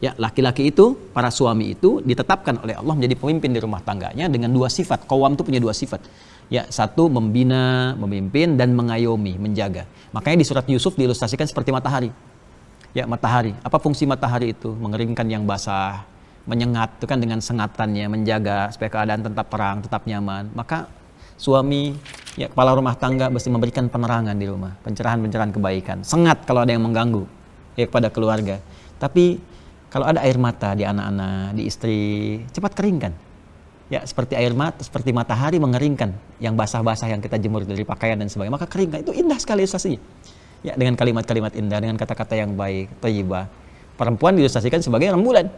Speaker 2: Ya, laki-laki itu, para suami itu ditetapkan oleh Allah menjadi pemimpin di rumah tangganya dengan dua sifat. Qawwam itu punya dua sifat. Ya, satu membina, memimpin dan mengayomi, menjaga. Makanya di surat Yusuf diilustrasikan seperti matahari. Ya, matahari. Apa fungsi matahari itu? Mengeringkan yang basah, menyengat itu kan dengan sengatannya, menjaga supaya keadaan tetap terang, tetap nyaman. Maka suami, ya kepala rumah tangga mesti memberikan penerangan di rumah, pencerahan-pencerahan kebaikan. Sengat kalau ada yang mengganggu ya kepada keluarga. Tapi kalau ada air mata di anak-anak, di istri, cepat keringkan. Ya seperti air mata, seperti matahari mengeringkan yang basah-basah yang kita jemur dari pakaian dan sebagainya. Maka keringkan, itu indah sekali ilustrasinya. Ya dengan kalimat-kalimat indah, dengan kata-kata yang baik, thayyibah. Perempuan diilustrasikan sebagai rembulan.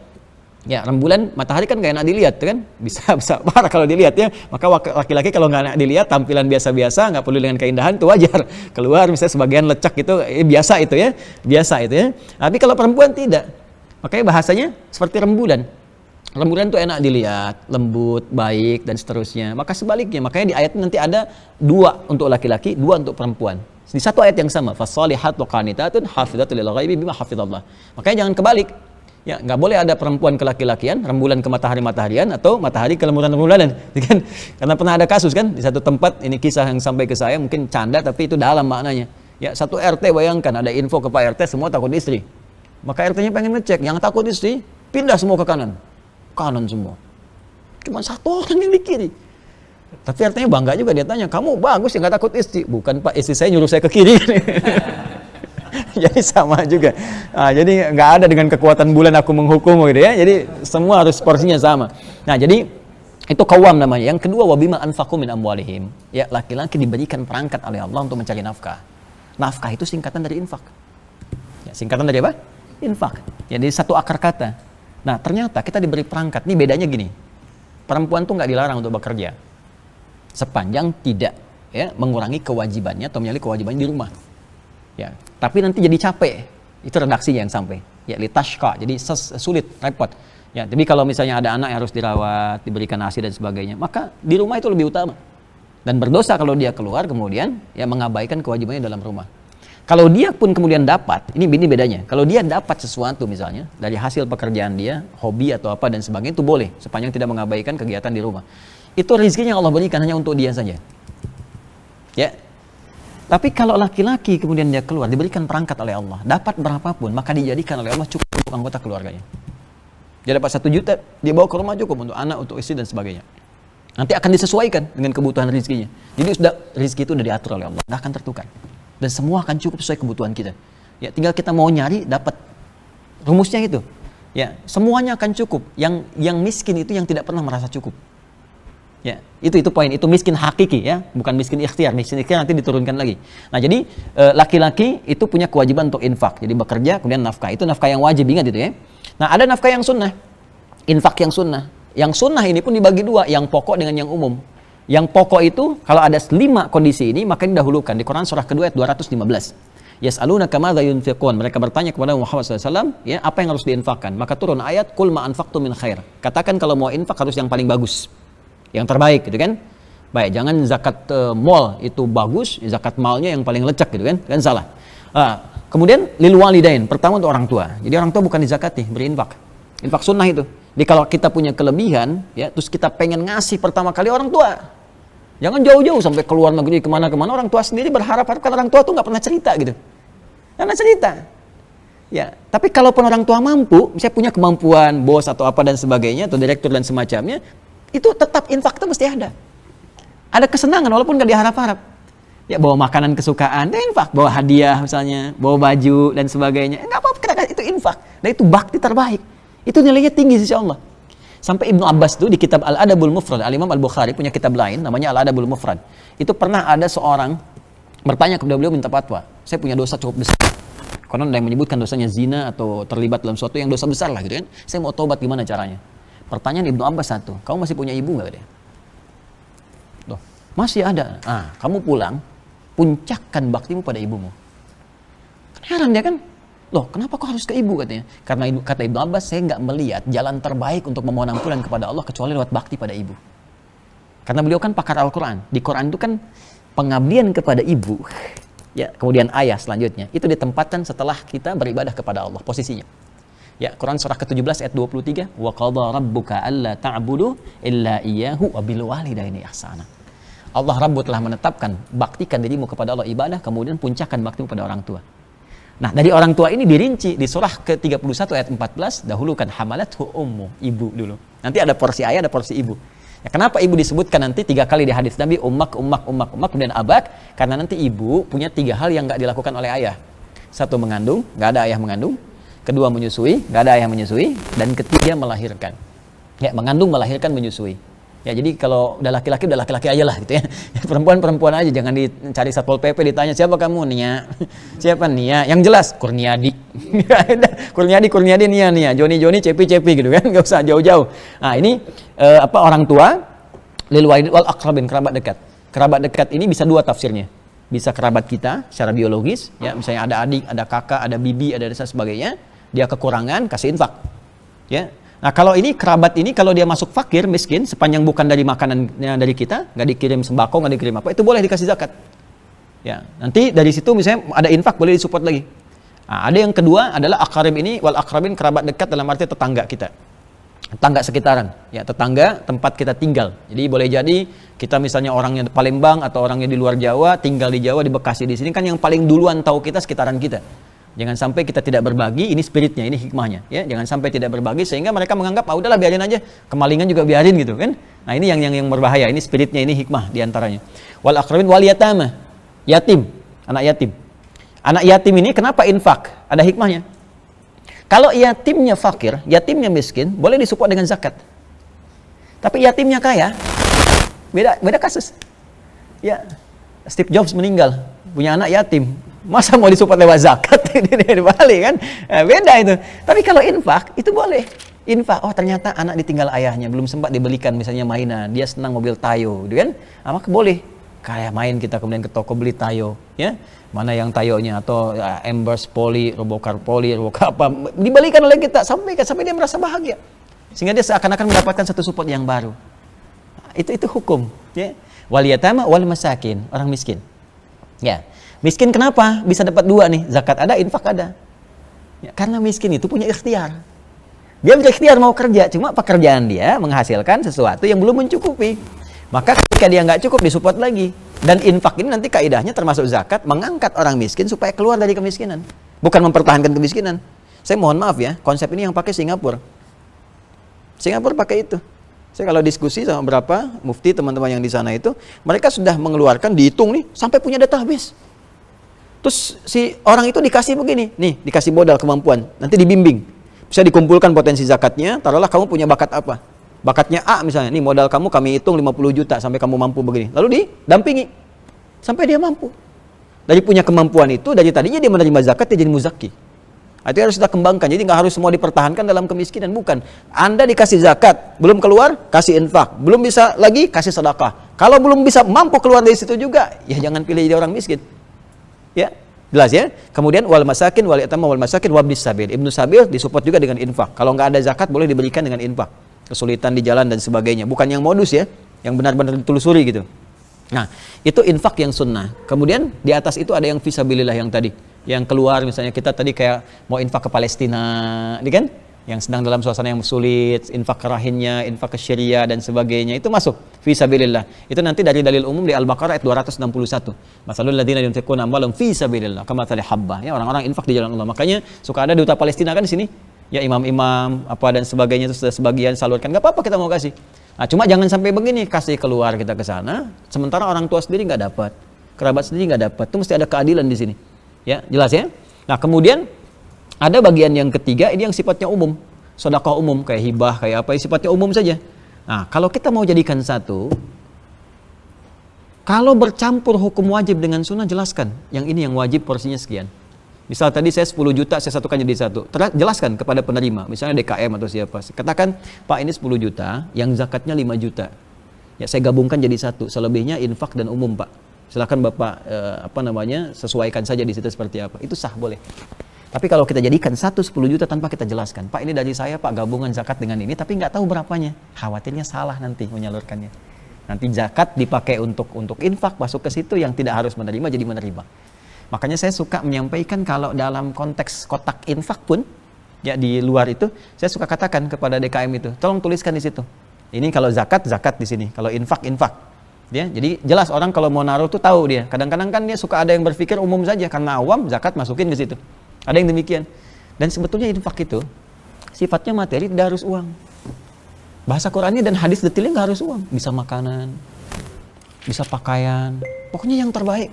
Speaker 2: Ya rembulan, matahari kan gak enak dilihat kan, bisa parah kalau dilihat ya. Maka laki-laki kalau gak enak dilihat, tampilan biasa-biasa, gak perlu dengan keindahan, itu wajar. Keluar misalnya sebagian lecak itu, biasa itu ya, biasa itu ya. Tapi kalau perempuan tidak, makanya bahasanya seperti rembulan. Rembulan itu enak dilihat, lembut, baik dan seterusnya. Maka sebaliknya, makanya di ayat nanti ada dua untuk laki-laki, dua untuk perempuan. Di satu ayat yang sama, fasolihatu qanitatun hafidhatul lil ghaibi bima hafidhallah. Makanya jangan kebalik. Ya, nggak boleh ada perempuan ke laki-lakian, rembulan ke matahari-mataharian, atau matahari ke rembulan-rembulan. Kan? Karena pernah ada kasus kan, di satu tempat, ini kisah yang sampai ke saya, mungkin canda, tapi itu dalam maknanya. Ya, satu RT bayangkan, ada info ke Pak RT, semua takut istri. Maka RT-nya pengen ngecek, yang takut istri, pindah semua ke kanan. Kanan semua. Cuma satu orang yang di kiri. Tapi RT-nya bangga juga, dia tanya, kamu bagus ya nggak takut istri? Bukan Pak, istri saya nyuruh saya ke kiri. Jadi sama juga. Nah, jadi nggak ada dengan kekuatan bulan aku menghukum gitu ya. Jadi semua harus porsinya sama. Nah, jadi itu qawwam namanya. Yang kedua, wabima anfaqu min amwalihim. Ya, laki-laki diberikan perangkat oleh Allah untuk mencari nafkah. Nafkah itu singkatan dari infak. Ya, singkatan dari apa? Infak. Jadi satu akar kata. Nah, ternyata kita diberi perangkat. Ini bedanya gini. Perempuan tuh nggak dilarang untuk bekerja. Sepanjang tidak ya mengurangi kewajibannya atau menyalahi kewajibannya di rumah. Ya, tapi nanti jadi capek. Itu redaksinya yang sampai. Ya, litashqa. Jadi sulit, repot. Ya, tapi kalau misalnya ada anak yang harus dirawat, diberikan ASI dan sebagainya, maka di rumah itu lebih utama. Dan berdosa kalau dia keluar kemudian ya mengabaikan kewajibannya dalam rumah. Kalau dia pun kemudian dapat, ini bedanya. Kalau dia dapat sesuatu misalnya dari hasil pekerjaan dia, hobi atau apa dan sebagainya, itu boleh sepanjang tidak mengabaikan kegiatan di rumah. Itu rezekinya yang Allah berikan hanya untuk dia saja. Ya. Tapi kalau laki-laki kemudian dia keluar, diberikan perangkat oleh Allah, dapat berapapun, maka dijadikan oleh Allah cukup untuk anggota keluarganya. Dia dapat 1 juta, dia bawa ke rumah cukup untuk anak, untuk istri dan sebagainya. Nanti akan disesuaikan dengan kebutuhan rezekinya. Jadi sudah rezeki itu sudah diatur oleh Allah, nggak akan tertukar. Dan semua akan cukup sesuai kebutuhan kita. Ya, tinggal kita mau nyari dapat. Rumusnya itu. Ya, semuanya akan cukup. Yang miskin itu yang tidak pernah merasa cukup. Ya, itu poin. Itu miskin hakiki ya, bukan miskin ikhtiar. Miskin ikhtiar nanti diturunkan lagi. Nah, jadi laki-laki itu punya kewajiban untuk infak. Jadi bekerja kemudian nafkah. Itu nafkah yang wajib, ingat itu ya. Nah, ada nafkah yang sunnah. Infak yang sunnah. Yang sunnah ini pun dibagi 2, yang pokok dengan yang umum. Yang pokok itu kalau ada 5 kondisi ini maka didahulukan. Di Quran surah kedua ayat 215. Yas'alunaka madza yunfiqun. Mereka bertanya kepada Muhammad SAW, ya, apa yang harus diinfakkan? Maka turun ayat qul ma anfaqtum min khair. Katakan kalau mau infak harus yang paling bagus. Yang terbaik gitu kan? Baik, jangan zakat mall itu bagus, zakat malnya yang paling lecek gitu kan? Kan salah. Kemudian lil walidain, pertama untuk orang tua. Jadi orang tua bukan dizakati, berinfak. Infak sunnah itu. Jadi kalau kita punya kelebihan, ya, terus kita pengen ngasih pertama kali orang tua, jangan jauh-jauh sampai keluar negeri kemana-kemana. Orang tua sendiri berharap kan orang tua tuh nggak pernah cerita gitu, nggak pernah cerita. Ya, tapi kalaupun orang tua mampu, misalnya punya kemampuan, bos atau apa dan sebagainya, atau direktur dan semacamnya, itu tetap infak itu mesti ada. Ada kesenangan walaupun nggak diharap-harap. Ya, bawa makanan kesukaan, infak. Bawa hadiah misalnya, bawa baju dan sebagainya, nggak apa-apa, itu infak. Dan itu bakti terbaik. Itu nilainya tinggi insya Allah. Sampai Ibnu Abbas itu di kitab Al-Adabul Mufrad, Al-Imam Al-Bukhari punya kitab lain namanya Al-Adabul Mufrad. Itu pernah ada seorang bertanya kepada beliau minta fatwa. Saya punya dosa cukup besar. Konon ada yang menyebutkan dosanya zina atau terlibat dalam suatu yang dosa besar lah gitu kan. Saya mau tobat gimana caranya? Pertanyaan Ibnu Abbas satu, kamu masih punya ibu nggak dia? Loh, masih ada. Kamu pulang, puncakkan baktimu pada ibumu. Heran dia kan? Loh, kenapa kok harus ke ibu katanya? Karena kata Ibnu Abbas, saya nggak melihat jalan terbaik untuk memohon ampunan kepada Allah kecuali lewat bakti pada ibu. Karena beliau kan pakar Al-Quran. Di Quran itu kan pengabdian kepada ibu, ya, kemudian ayah selanjutnya, itu ditempatkan setelah kita beribadah kepada Allah, posisinya. Ya, Quran surah ke-17 ayat 23, wa qadha rabbuka alla ta'budu illa iyyahu wa bil walidaini ihsana. Allah Rabb telah menetapkan baktikan dirimu kepada Allah ibadah, kemudian puncakkan baktimu pada orang tua. Nah, dari orang tua ini dirinci di surah ke-31 ayat 14, dahulukan hamalathu ummu, ibu dulu. Nanti ada porsi ayah, ada porsi ibu. Ya, kenapa ibu disebutkan nanti 3 kali di hadis Nabi, ummak, kemudian abak? Karena nanti ibu punya 3 hal yang nggak dilakukan oleh ayah. 1, mengandung, nggak ada ayah mengandung. 2, menyusui, nggak ada ayah menyusui. Dan 3, melahirkan. Ya, mengandung, melahirkan, menyusui. Ya, jadi kalau udah laki-laki aja lah gitu ya. Perempuan aja, jangan dicari Satpol PP ditanya siapa kamu, Nia. Siapa Nia? Yang jelas Kurniadi. Kurniadi Nia. Joni Cepi gitu kan. Enggak usah jauh-jauh. Nah, ini orang tua lil walid wal aqrabin, kerabat dekat. Kerabat dekat ini bisa 2 tafsirnya. Bisa kerabat kita secara biologis, ya, misalnya ada adik, ada kakak, ada bibi, ada dan sebagainya, dia kekurangan, kasih infak. Ya. Nah, kalau ini kerabat ini kalau dia masuk fakir, miskin, sepanjang bukan dari makanannya dari kita, nggak dikirim sembako, nggak dikirim apa, itu boleh dikasih zakat. Ya, nanti dari situ misalnya ada infak, boleh disupport lagi. Nah, ada yang kedua adalah aqrab ini wal aqrabin, kerabat dekat dalam arti tetangga kita, tetangga sekitaran, ya, tetangga tempat kita tinggal. Jadi boleh jadi kita misalnya orangnya di Palembang atau orangnya di luar Jawa, tinggal di Jawa, di Bekasi, di sini kan yang paling duluan tahu kita sekitaran kita. Jangan sampai kita tidak berbagi, ini spiritnya, ini hikmahnya, ya. Jangan sampai tidak berbagi sehingga mereka menganggap udahlah biarin aja, kemalingan juga biarin gitu kan. Nah, ini yang berbahaya, ini spiritnya, ini hikmah diantaranya. Wal aqrabin wal yatama, yatim, anak yatim. Anak yatim ini kenapa infak? Ada hikmahnya. Kalau yatimnya fakir, yatimnya miskin, boleh disupport dengan zakat. Tapi yatimnya kaya, beda kasus. Ya, Steve Jobs meninggal, punya anak yatim. Masa mau disupport lewat zakat? Dibalik kan? Beda itu. Tapi kalau infak, itu boleh. Infak, ternyata anak ditinggal ayahnya, belum sempat dibelikan misalnya mainan, dia senang mobil Tayo, gitu kan? Maka boleh. Kayak main kita kemudian ke toko beli Tayo, ya. Mana yang Tayonya, atau Embers Poli, Robocar apa, dibalikan oleh kita sampai dia merasa bahagia. Sehingga dia seakan-akan mendapatkan satu support yang baru. Itu hukum, ya. Wal yatama wal masakin, orang miskin. Ya. Miskin kenapa? Bisa dapat dua nih, zakat ada, infak ada. Ya, karena miskin itu punya ikhtiar. Dia berikhtiar mau kerja, cuma pekerjaan dia menghasilkan sesuatu yang belum mencukupi. Maka ketika dia nggak cukup, disupport lagi. Dan infak ini nanti kaidahnya termasuk zakat, mengangkat orang miskin supaya keluar dari kemiskinan. Bukan mempertahankan kemiskinan. Saya mohon maaf ya, konsep ini yang pakai Singapura. Singapura pakai itu. Saya kalau diskusi sama beberapa mufti teman-teman yang di sana itu, mereka sudah mengeluarkan, dihitung nih, sampai punya database. Terus si orang itu dikasih begini, nih dikasih modal kemampuan, nanti dibimbing. Bisa dikumpulkan potensi zakatnya, taruhlah kamu punya bakat apa. Bakatnya A misalnya, nih modal kamu kami hitung 50 juta sampai kamu mampu begini. Lalu didampingi, sampai dia mampu. Dari punya kemampuan itu, dari tadinya dia menerima zakat, dia jadi muzaki. Itu harus kita kembangkan, jadi nggak harus semua dipertahankan dalam kemiskinan, bukan. Anda dikasih zakat, belum keluar, kasih infak. Belum bisa lagi, kasih sedekah. Kalau belum bisa mampu keluar dari situ juga, ya jangan pilih jadi orang miskin. Ya, jelas ya. Kemudian wal masakin wal yatama wal masakin wabnis sabil. Ibnu Sabil disupport juga dengan infak. Kalau nggak ada zakat boleh diberikan dengan infak. Kesulitan di jalan dan sebagainya. Bukan yang modus ya, yang benar-benar ditelusuri gitu. Nah, itu infak yang sunnah. Kemudian di atas itu ada yang fisabilillah yang tadi, yang keluar misalnya kita tadi kayak mau infak ke Palestina, ini kan? Yang sedang dalam suasana yang sulit, infak ke rahinnya, infak ke Syria dan sebagainya, itu masuk fisabilillah. Itu nanti dari dalil umum di Al-Baqarah ayat 261. Masalul ladzina yunfiquna amwalahum fisabilillah kamatsali habbah. Ya, orang-orang infak di jalan Allah. Makanya suka ada duta Palestina kan di sini. Ya, imam-imam apa dan sebagainya itu sudah sebagian salurkan. Enggak apa-apa kita mau kasih. Nah, cuma jangan sampai begini, kasih keluar kita ke sana, sementara orang tua sendiri nggak dapat, kerabat sendiri nggak dapat. Itu mesti ada keadilan di sini. Ya, jelas ya. Nah, kemudian ada bagian yang ketiga, ini yang sifatnya umum, sedekah umum kayak hibah, kayak apa, sifatnya umum saja. Nah, kalau kita mau jadikan satu, kalau bercampur hukum wajib dengan sunnah, jelaskan. Yang ini yang wajib porsinya sekian. Misal tadi saya 10 juta, saya satukan jadi satu. Jelaskan kepada penerima, misalnya DKM atau siapa. Katakan, Pak ini 10 juta, yang zakatnya 5 juta. Ya, saya gabungkan jadi satu, selebihnya infak dan umum Pak. Silakan Bapak, sesuaikan saja di situ seperti apa. Itu sah, boleh. Tapi kalau kita jadikan satu 10 juta tanpa kita jelaskan, Pak ini dari saya Pak gabungan zakat dengan ini, tapi nggak tahu berapanya, khawatirnya salah nanti menyalurkannya. Nanti zakat dipakai untuk infak, masuk ke situ, yang tidak harus menerima jadi menerima. Makanya saya suka menyampaikan kalau dalam konteks kotak infak pun, ya di luar itu, saya suka katakan kepada DKM itu, tolong tuliskan di situ. Ini kalau zakat di sini, kalau infak. Ya, jadi jelas orang kalau mau naruh tuh tahu dia. Kadang-kadang kan dia suka ada yang berpikir umum saja, karena awam zakat masukin ke situ. Ada yang demikian. Dan sebetulnya infak itu sifatnya materi, tidak harus uang. Bahasa Qur'annya dan hadis detailnya nggak harus uang. Bisa makanan, bisa pakaian, pokoknya yang terbaik.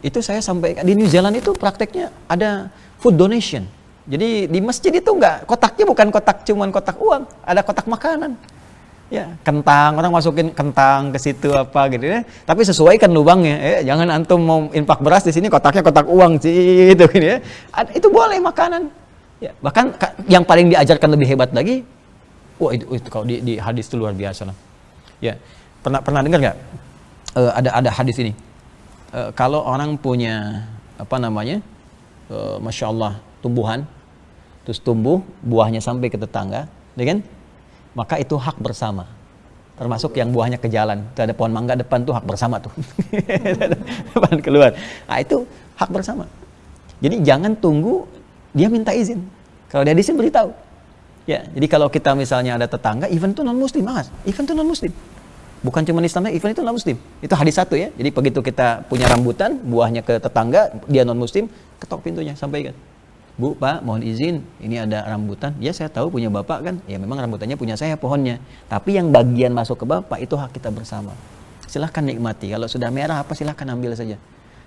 Speaker 2: Itu saya sampai di New Zealand itu prakteknya ada food donation. Jadi di masjid itu nggak, kotaknya bukan cuman kotak uang, ada kotak makanan. Ya, kentang, orang masukin kentang ke situ apa gitu ya. Tapi sesuaikan lubangnya. Jangan antum mau infak beras di sini kotaknya kotak uang sih gitu ya. Itu boleh makanan. Ya, bahkan yang paling diajarkan lebih hebat lagi, wah itu kalau di hadis itu luar biasa lah. Ya, pernah dengar nggak? Ada hadis ini. Kalau orang punya masya Allah tumbuhan, terus tumbuh buahnya sampai ke tetangga, ya kan? Maka itu hak bersama, termasuk yang buahnya ke jalan. Itu ada pohon mangga depan tuh hak bersama tuh. Depan keluar. Nah itu hak bersama. Jadi jangan tunggu dia minta izin. Kalau dia izin beritahu. Ya, jadi kalau kita misalnya ada tetangga, even itu non muslim, even itu non muslim. Bukan cuma Islamnya, even itu non muslim. Itu hadis satu ya. Jadi begitu kita punya rambutan, buahnya ke tetangga, dia non muslim, ketok pintunya, sampaikan. Bu, Pak, mohon izin, ini ada rambutan. Ya, saya tahu punya Bapak kan. Ya, memang rambutannya punya saya, pohonnya. Tapi yang bagian masuk ke Bapak, itu hak kita bersama. Silahkan nikmati. Kalau sudah merah apa, silahkan ambil saja.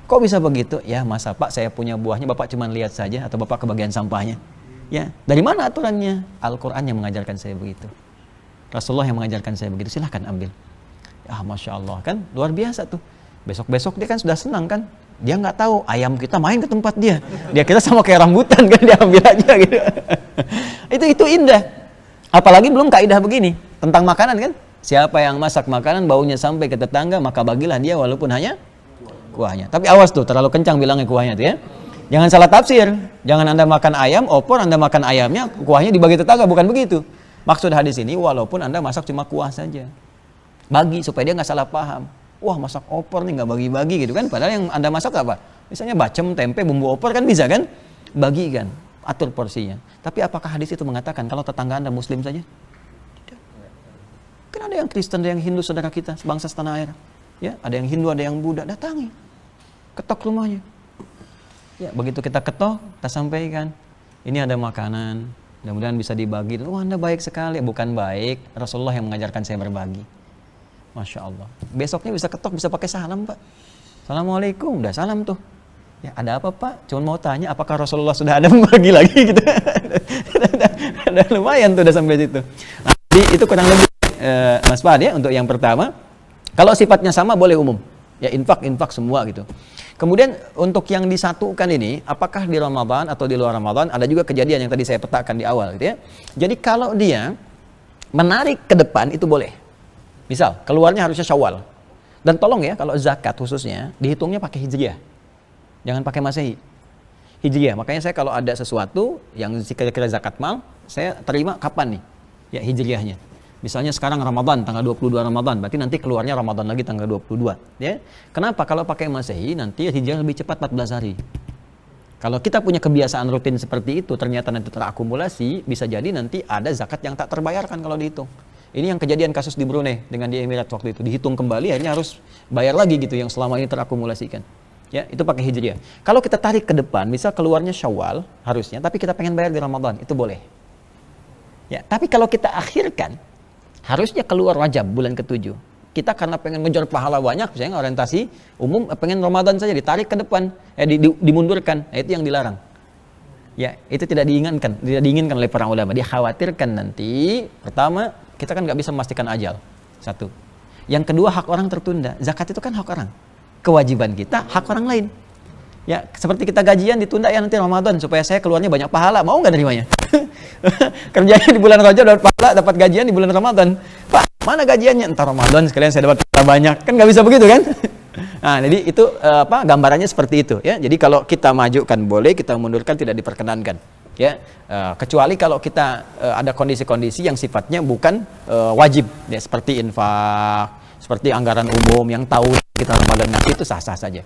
Speaker 2: Kok bisa begitu? Ya, masa Pak, saya punya buahnya, Bapak cuma lihat saja, atau Bapak kebagian sampahnya. Ya, dari mana aturannya? Al-Quran yang mengajarkan saya begitu. Rasulullah yang mengajarkan saya begitu. Silahkan ambil. Ya, Masya Allah, kan? Luar biasa tuh. Besok-besok dia kan sudah senang kan? Dia nggak tahu ayam kita main ke tempat dia. Dia kira sama kayak rambutan kan, dia ambil aja gitu. Itu indah. Apalagi belum kaidah begini tentang makanan kan. Siapa yang masak makanan baunya sampai ke tetangga, maka bagilah dia walaupun hanya kuahnya. Tapi awas tuh, terlalu kencang bilangnya kuahnya tuh ya. Jangan salah tafsir. Jangan Anda makan ayam, opor Anda makan ayamnya, kuahnya dibagi tetangga, bukan begitu. Maksud hadis ini walaupun Anda masak cuma kuah saja. Bagi supaya dia nggak salah paham. wah masak opor nih nggak bagi-bagi gitu kan, padahal yang Anda masak apa? Misalnya bacem, tempe, bumbu opor kan bisa kan? Bagikan, atur porsinya. Tapi apakah hadis itu mengatakan kalau tetangga Anda muslim saja? Tidak. Kan ada yang Kristen, ada yang Hindu saudara kita, sebangsa setanah air. Ya, ada yang Hindu, ada yang Buddha, datangi. Ketok rumahnya. Ya, begitu kita ketok, kita sampaikan, ini ada makanan, mudah-mudahan bisa dibagi. Oh, Anda baik sekali. Bukan baik, Rasulullah yang mengajarkan saya berbagi. Masya Allah. Besoknya bisa ketok, bisa pakai salam, Pak. Assalamualaikum, udah salam tuh. Ya, ada apa, Pak? Cuma mau tanya, apakah Rasulullah sudah ada membagi lagi gitu? Ada lumayan tuh udah sampai situ. Nah, jadi itu kurang lebih Mas Fahad ya untuk yang pertama. Kalau sifatnya sama boleh umum. Ya, infak semua gitu. Kemudian untuk yang disatukan ini, apakah di Ramadan atau di luar Ramadan, ada juga kejadian yang tadi saya petakan di awal gitu ya. Jadi kalau dia menarik ke depan itu boleh. Misal, keluarnya harusnya Syawal. Dan tolong ya, kalau zakat khususnya, dihitungnya pakai Hijriah. Jangan pakai Masehi. Hijriah. Makanya saya kalau ada sesuatu yang kira-kira zakat mal, saya terima kapan nih? Ya, Hijriahnya. Misalnya sekarang Ramadan, tanggal 22 Ramadan, berarti nanti keluarnya Ramadan lagi tanggal 22. Ya. Kenapa? Kalau pakai Masehi, nanti Hijriah lebih cepat 14 hari. Kalau kita punya kebiasaan rutin seperti itu, ternyata nanti terakumulasi, bisa jadi nanti ada zakat yang tak terbayarkan kalau dihitung. Ini yang kejadian kasus di Brunei dengan di Emirat waktu itu. Dihitung kembali, akhirnya harus bayar lagi gitu yang selama ini terakumulasikan. Ya, itu pakai Hijriah. Kalau kita tarik ke depan, misal keluarnya Syawal harusnya, tapi kita pengen bayar di Ramadan, itu boleh. Ya, tapi kalau kita akhirkan, harusnya keluar Rajab bulan ke-7. Kita karena pengen ngejar pahala banyak, misalnya orientasi umum, pengen Ramadan saja, ditarik ke depan, dimundurkan. Nah, itu yang dilarang. Ya, itu tidak diinginkan oleh para ulama. Dia khawatirkan nanti, pertama, kita kan nggak bisa memastikan ajal. Satu. Yang kedua, hak orang tertunda. Zakat itu kan hak orang. Kewajiban kita, hak orang lain. Ya, seperti kita gajian ditunda ya nanti Ramadan supaya saya keluarnya banyak pahala. Mau nggak nerimanya? Kerjanya di bulan Rajab dapat pahala, dapat gajian di bulan Ramadan. Pak, mana gajiannya? Entar Ramadan sekalian saya dapat pahala banyak. Kan nggak bisa begitu kan? Nah, jadi itu gambarannya seperti itu ya. Jadi kalau kita majukan boleh, kita mundurkan tidak diperkenankan. Ya, kecuali kalau kita ada kondisi-kondisi yang sifatnya bukan wajib ya, seperti infak, seperti anggaran umum yang tahu kita Ramadan ngasih itu sah-sah saja.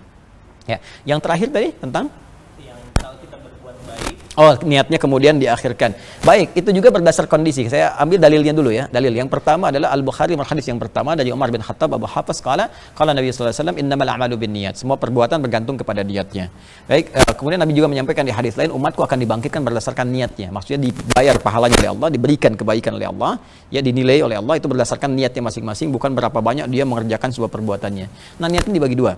Speaker 2: Ya, yang terakhir tadi tentang
Speaker 5: yang kalau kita berbuat baik.
Speaker 2: Oh, niatnya kemudian diakhirkan. Baik, itu juga berdasar kondisi. Saya ambil dalilnya dulu ya. Dalil yang pertama adalah Al-Bukhari hadis yang pertama dari Umar bin Khattab Abu Hafs qala Nabi sallallahu alaihi wasallam innamal a'malu binniyat. Semua perbuatan bergantung kepada niatnya. Baik, kemudian Nabi juga menyampaikan di hadis lain umatku akan dibangkitkan berdasarkan niatnya. Maksudnya dibayar pahalanya oleh Allah, diberikan kebaikan oleh Allah, ya dinilai oleh Allah itu berdasarkan niatnya masing-masing, bukan berapa banyak dia mengerjakan sebuah perbuatannya. Nah, niatnya dibagi dua.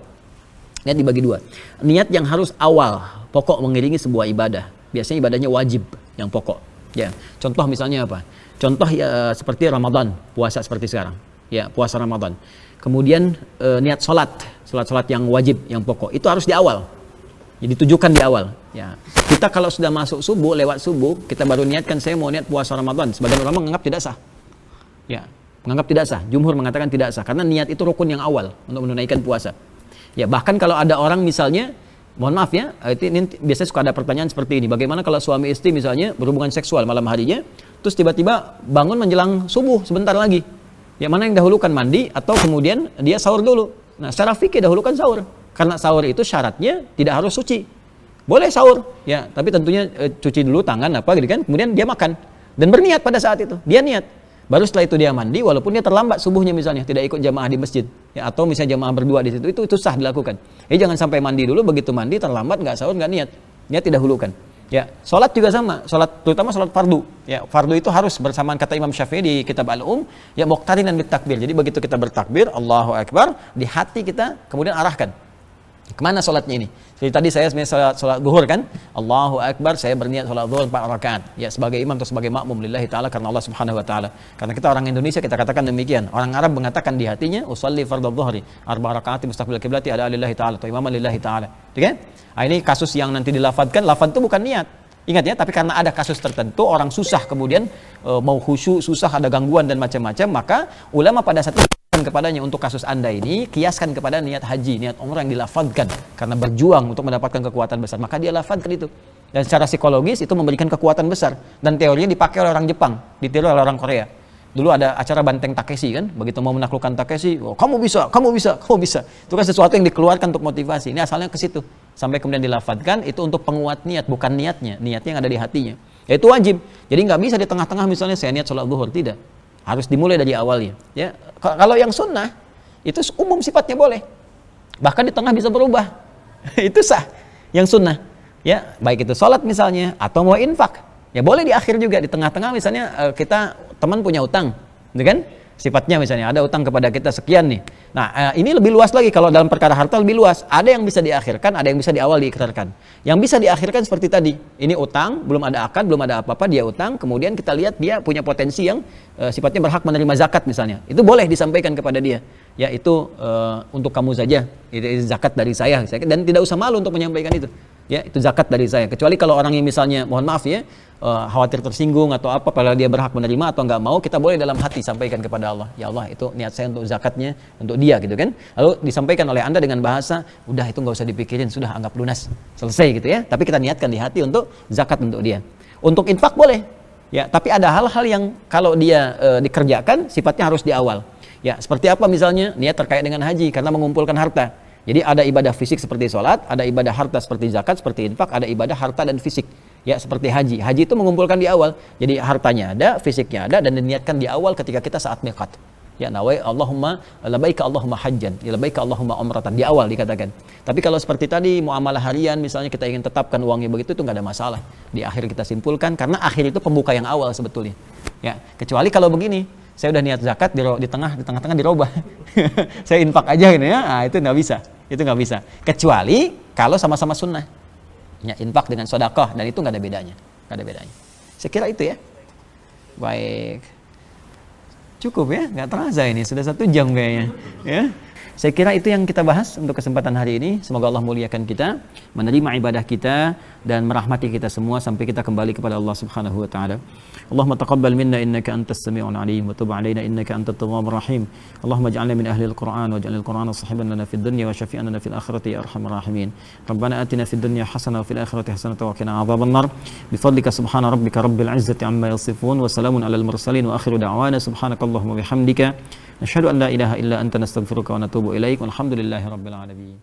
Speaker 2: Niat yang harus awal, pokok mengiringi sebuah ibadah. Biasanya ibadahnya wajib, yang pokok. Ya, contoh misalnya apa? Contoh ya seperti Ramadan, puasa seperti sekarang. Ya, puasa Ramadan. Kemudian niat sholat yang wajib, yang pokok. Itu harus di awal. Jadi ditujukan di awal. Ya, kita kalau sudah masuk subuh, lewat subuh, kita baru niatkan saya mau niat puasa Ramadan. Sebagian ulama menganggap tidak sah. Ya, menganggap tidak sah. Jumhur mengatakan tidak sah karena niat itu rukun yang awal untuk menunaikan puasa. Ya, bahkan kalau ada orang misalnya, mohon maaf ya, ini biasanya suka ada pertanyaan seperti ini. Bagaimana kalau suami istri misalnya berhubungan seksual malam harinya, terus tiba-tiba bangun menjelang subuh sebentar lagi. Ya, mana yang dahulukan, mandi atau kemudian dia sahur dulu? Nah, secara fikih dahulukan sahur. Karena sahur itu syaratnya tidak harus suci. Boleh sahur, ya, tapi tentunya cuci dulu tangan apa gitu kan, kemudian dia makan dan berniat pada saat itu. Dia niat. Baru setelah itu dia mandi, walaupun dia terlambat subuhnya misalnya, tidak ikut jamaah di masjid, ya, atau misalnya jamaah berdua di situ, itu sah dilakukan. Jangan sampai mandi dulu, begitu mandi terlambat, nggak sahur, nggak niat tidak dahulukan. Ya, sholat juga sama, terutama sholat fardu. Ya, fardu itu harus bersamaan kata Imam Syafi'i di kitab Al-Um, ya muqtarinan bitakbir. Jadi begitu kita bertakbir, Allahu Akbar, di hati kita kemudian arahkan. Kemana sholatnya ini? Jadi tadi saya sholat zuhur kan, Allahu Akbar, saya berniat sholat zuhur 4 rakaat. Ya, sebagai imam atau sebagai makmum lillahi ta'ala karena Allah subhanahu wa ta'ala. Karena kita orang Indonesia kita katakan demikian. Orang Arab mengatakan di hatinya, usalli fardhu dhuhri 4 rakaat mustaqbil qiblati ala lillahi ta'ala atau imaman lillahi ta'ala. Oke kan? Nah, ini kasus yang nanti dilafadzkan, lafadz itu bukan niat. Ingat ya, tapi karena ada kasus tertentu orang susah kemudian mau khusyuk, susah ada gangguan dan macam-macam, maka ulama pada saat itu kepadanya untuk kasus Anda ini kiaskan kepada niat haji, niat umrah yang dilafadzkan karena berjuang untuk mendapatkan kekuatan besar, maka dia lafadzkan itu. Dan secara psikologis itu memberikan kekuatan besar dan teorinya dipakai oleh orang Jepang, ditiru oleh orang Korea. Dulu ada acara Banteng Takeshi kan, begitu mau menaklukkan Takeshi, oh, kamu bisa, kamu bisa, kamu bisa. Itu kan sesuatu yang dikeluarkan untuk motivasi. Ini asalnya ke situ. Sampai kemudian dilafadzkan, itu untuk penguat niat, bukan niatnya yang ada di hatinya. Ya itu wajib. Jadi nggak bisa di tengah-tengah misalnya saya niat sholat zuhur, tidak. Harus dimulai dari awalnya. Ya, kalau yang sunnah itu umum sifatnya boleh. Bahkan di tengah bisa berubah. Itu sah. Yang sunnah. Ya, baik itu sholat misalnya atau mau infak. Ya boleh di akhir juga, di tengah-tengah misalnya kita teman punya utang, gitu kan? Sifatnya misalnya ada utang kepada kita sekian nih. Nah, ini lebih luas lagi, kalau dalam perkara harta lebih luas. Ada yang bisa diakhirkan, ada yang bisa di awal diikrarkan. Yang bisa diakhirkan seperti tadi, ini utang, belum ada akad, belum ada apa-apa, dia utang, kemudian kita lihat dia punya potensi yang sifatnya berhak menerima zakat misalnya. Itu boleh disampaikan kepada dia. Ya itu untuk kamu saja, itu zakat dari saya, dan tidak usah malu untuk menyampaikan itu. Ya itu zakat dari saya. Kecuali kalau orang yang misalnya, mohon maaf ya, khawatir tersinggung atau apa, padahal dia berhak menerima atau nggak mau, kita boleh dalam hati sampaikan kepada Allah. Ya Allah, itu niat saya untuk zakatnya untuk dia, gitu kan. Lalu disampaikan oleh Anda dengan bahasa, udah itu nggak usah dipikirin, sudah anggap lunas, selesai gitu ya. Tapi kita niatkan di hati untuk zakat untuk dia. Untuk infak boleh. Ya, tapi ada hal-hal yang kalau dia dikerjakan sifatnya harus di awal. Ya, seperti apa misalnya niat terkait dengan haji karena mengumpulkan harta. Jadi ada ibadah fisik seperti sholat, ada ibadah harta seperti zakat, seperti infak, ada ibadah harta dan fisik. Ya seperti haji. Haji itu mengumpulkan di awal. Jadi hartanya ada, fisiknya ada, dan diniatkan di awal ketika kita saat miqat. Ya nawai Allahumma labaika Allahumma hajjan, ya labaika Allahumma umratan, di awal dikatakan. Tapi kalau seperti tadi muamalah harian misalnya kita ingin tetapkan uangnya begitu, itu nggak ada masalah. Di akhir kita simpulkan karena akhir itu pembuka yang awal sebetulnya. Ya kecuali kalau begini, saya udah niat zakat di tengah-tengah dirubah. Saya infak aja gitu ya. Nah, itu nggak bisa. Itu nggak bisa. Kecuali kalau sama-sama sunnah. Ya, infak dengan sedekah, dan itu nggak ada bedanya. Nggak ada bedanya. Saya kira itu ya. Baik. Cukup ya, nggak terasa ini sudah 1 jam kayaknya. Ya. Saya kira itu yang kita bahas untuk kesempatan hari ini. Semoga Allah muliakan kita, menerima ibadah kita, dan merahmati kita semua sampai kita kembali kepada Allah Subhanahu wa taala. Allahumma taqabbal minna innaka antas sami'ul 'alim wa tub 'alaina innaka antat tawwabur rahim. Allahumma ij'alna min ahli al-Qur'an waj'al al-Qur'ana sahiban lana fid dunya wa syafi'an lana fil akhirati ya arhamar rahimin. Rabbana atina fid dunya hasanah wa fil akhirati hasanah wa qina adzaban nar. Bi fadlika subhana rabbika rabbil 'izzati 'amma yasifun wa salamun 'alal mursalin wa akhiru da'wana subhanakallahumma wa bihamdika nashhadu an la ilaha illa anta nastaghfiruka wa natubu ilaik walhamdulillahi rabbil alamin.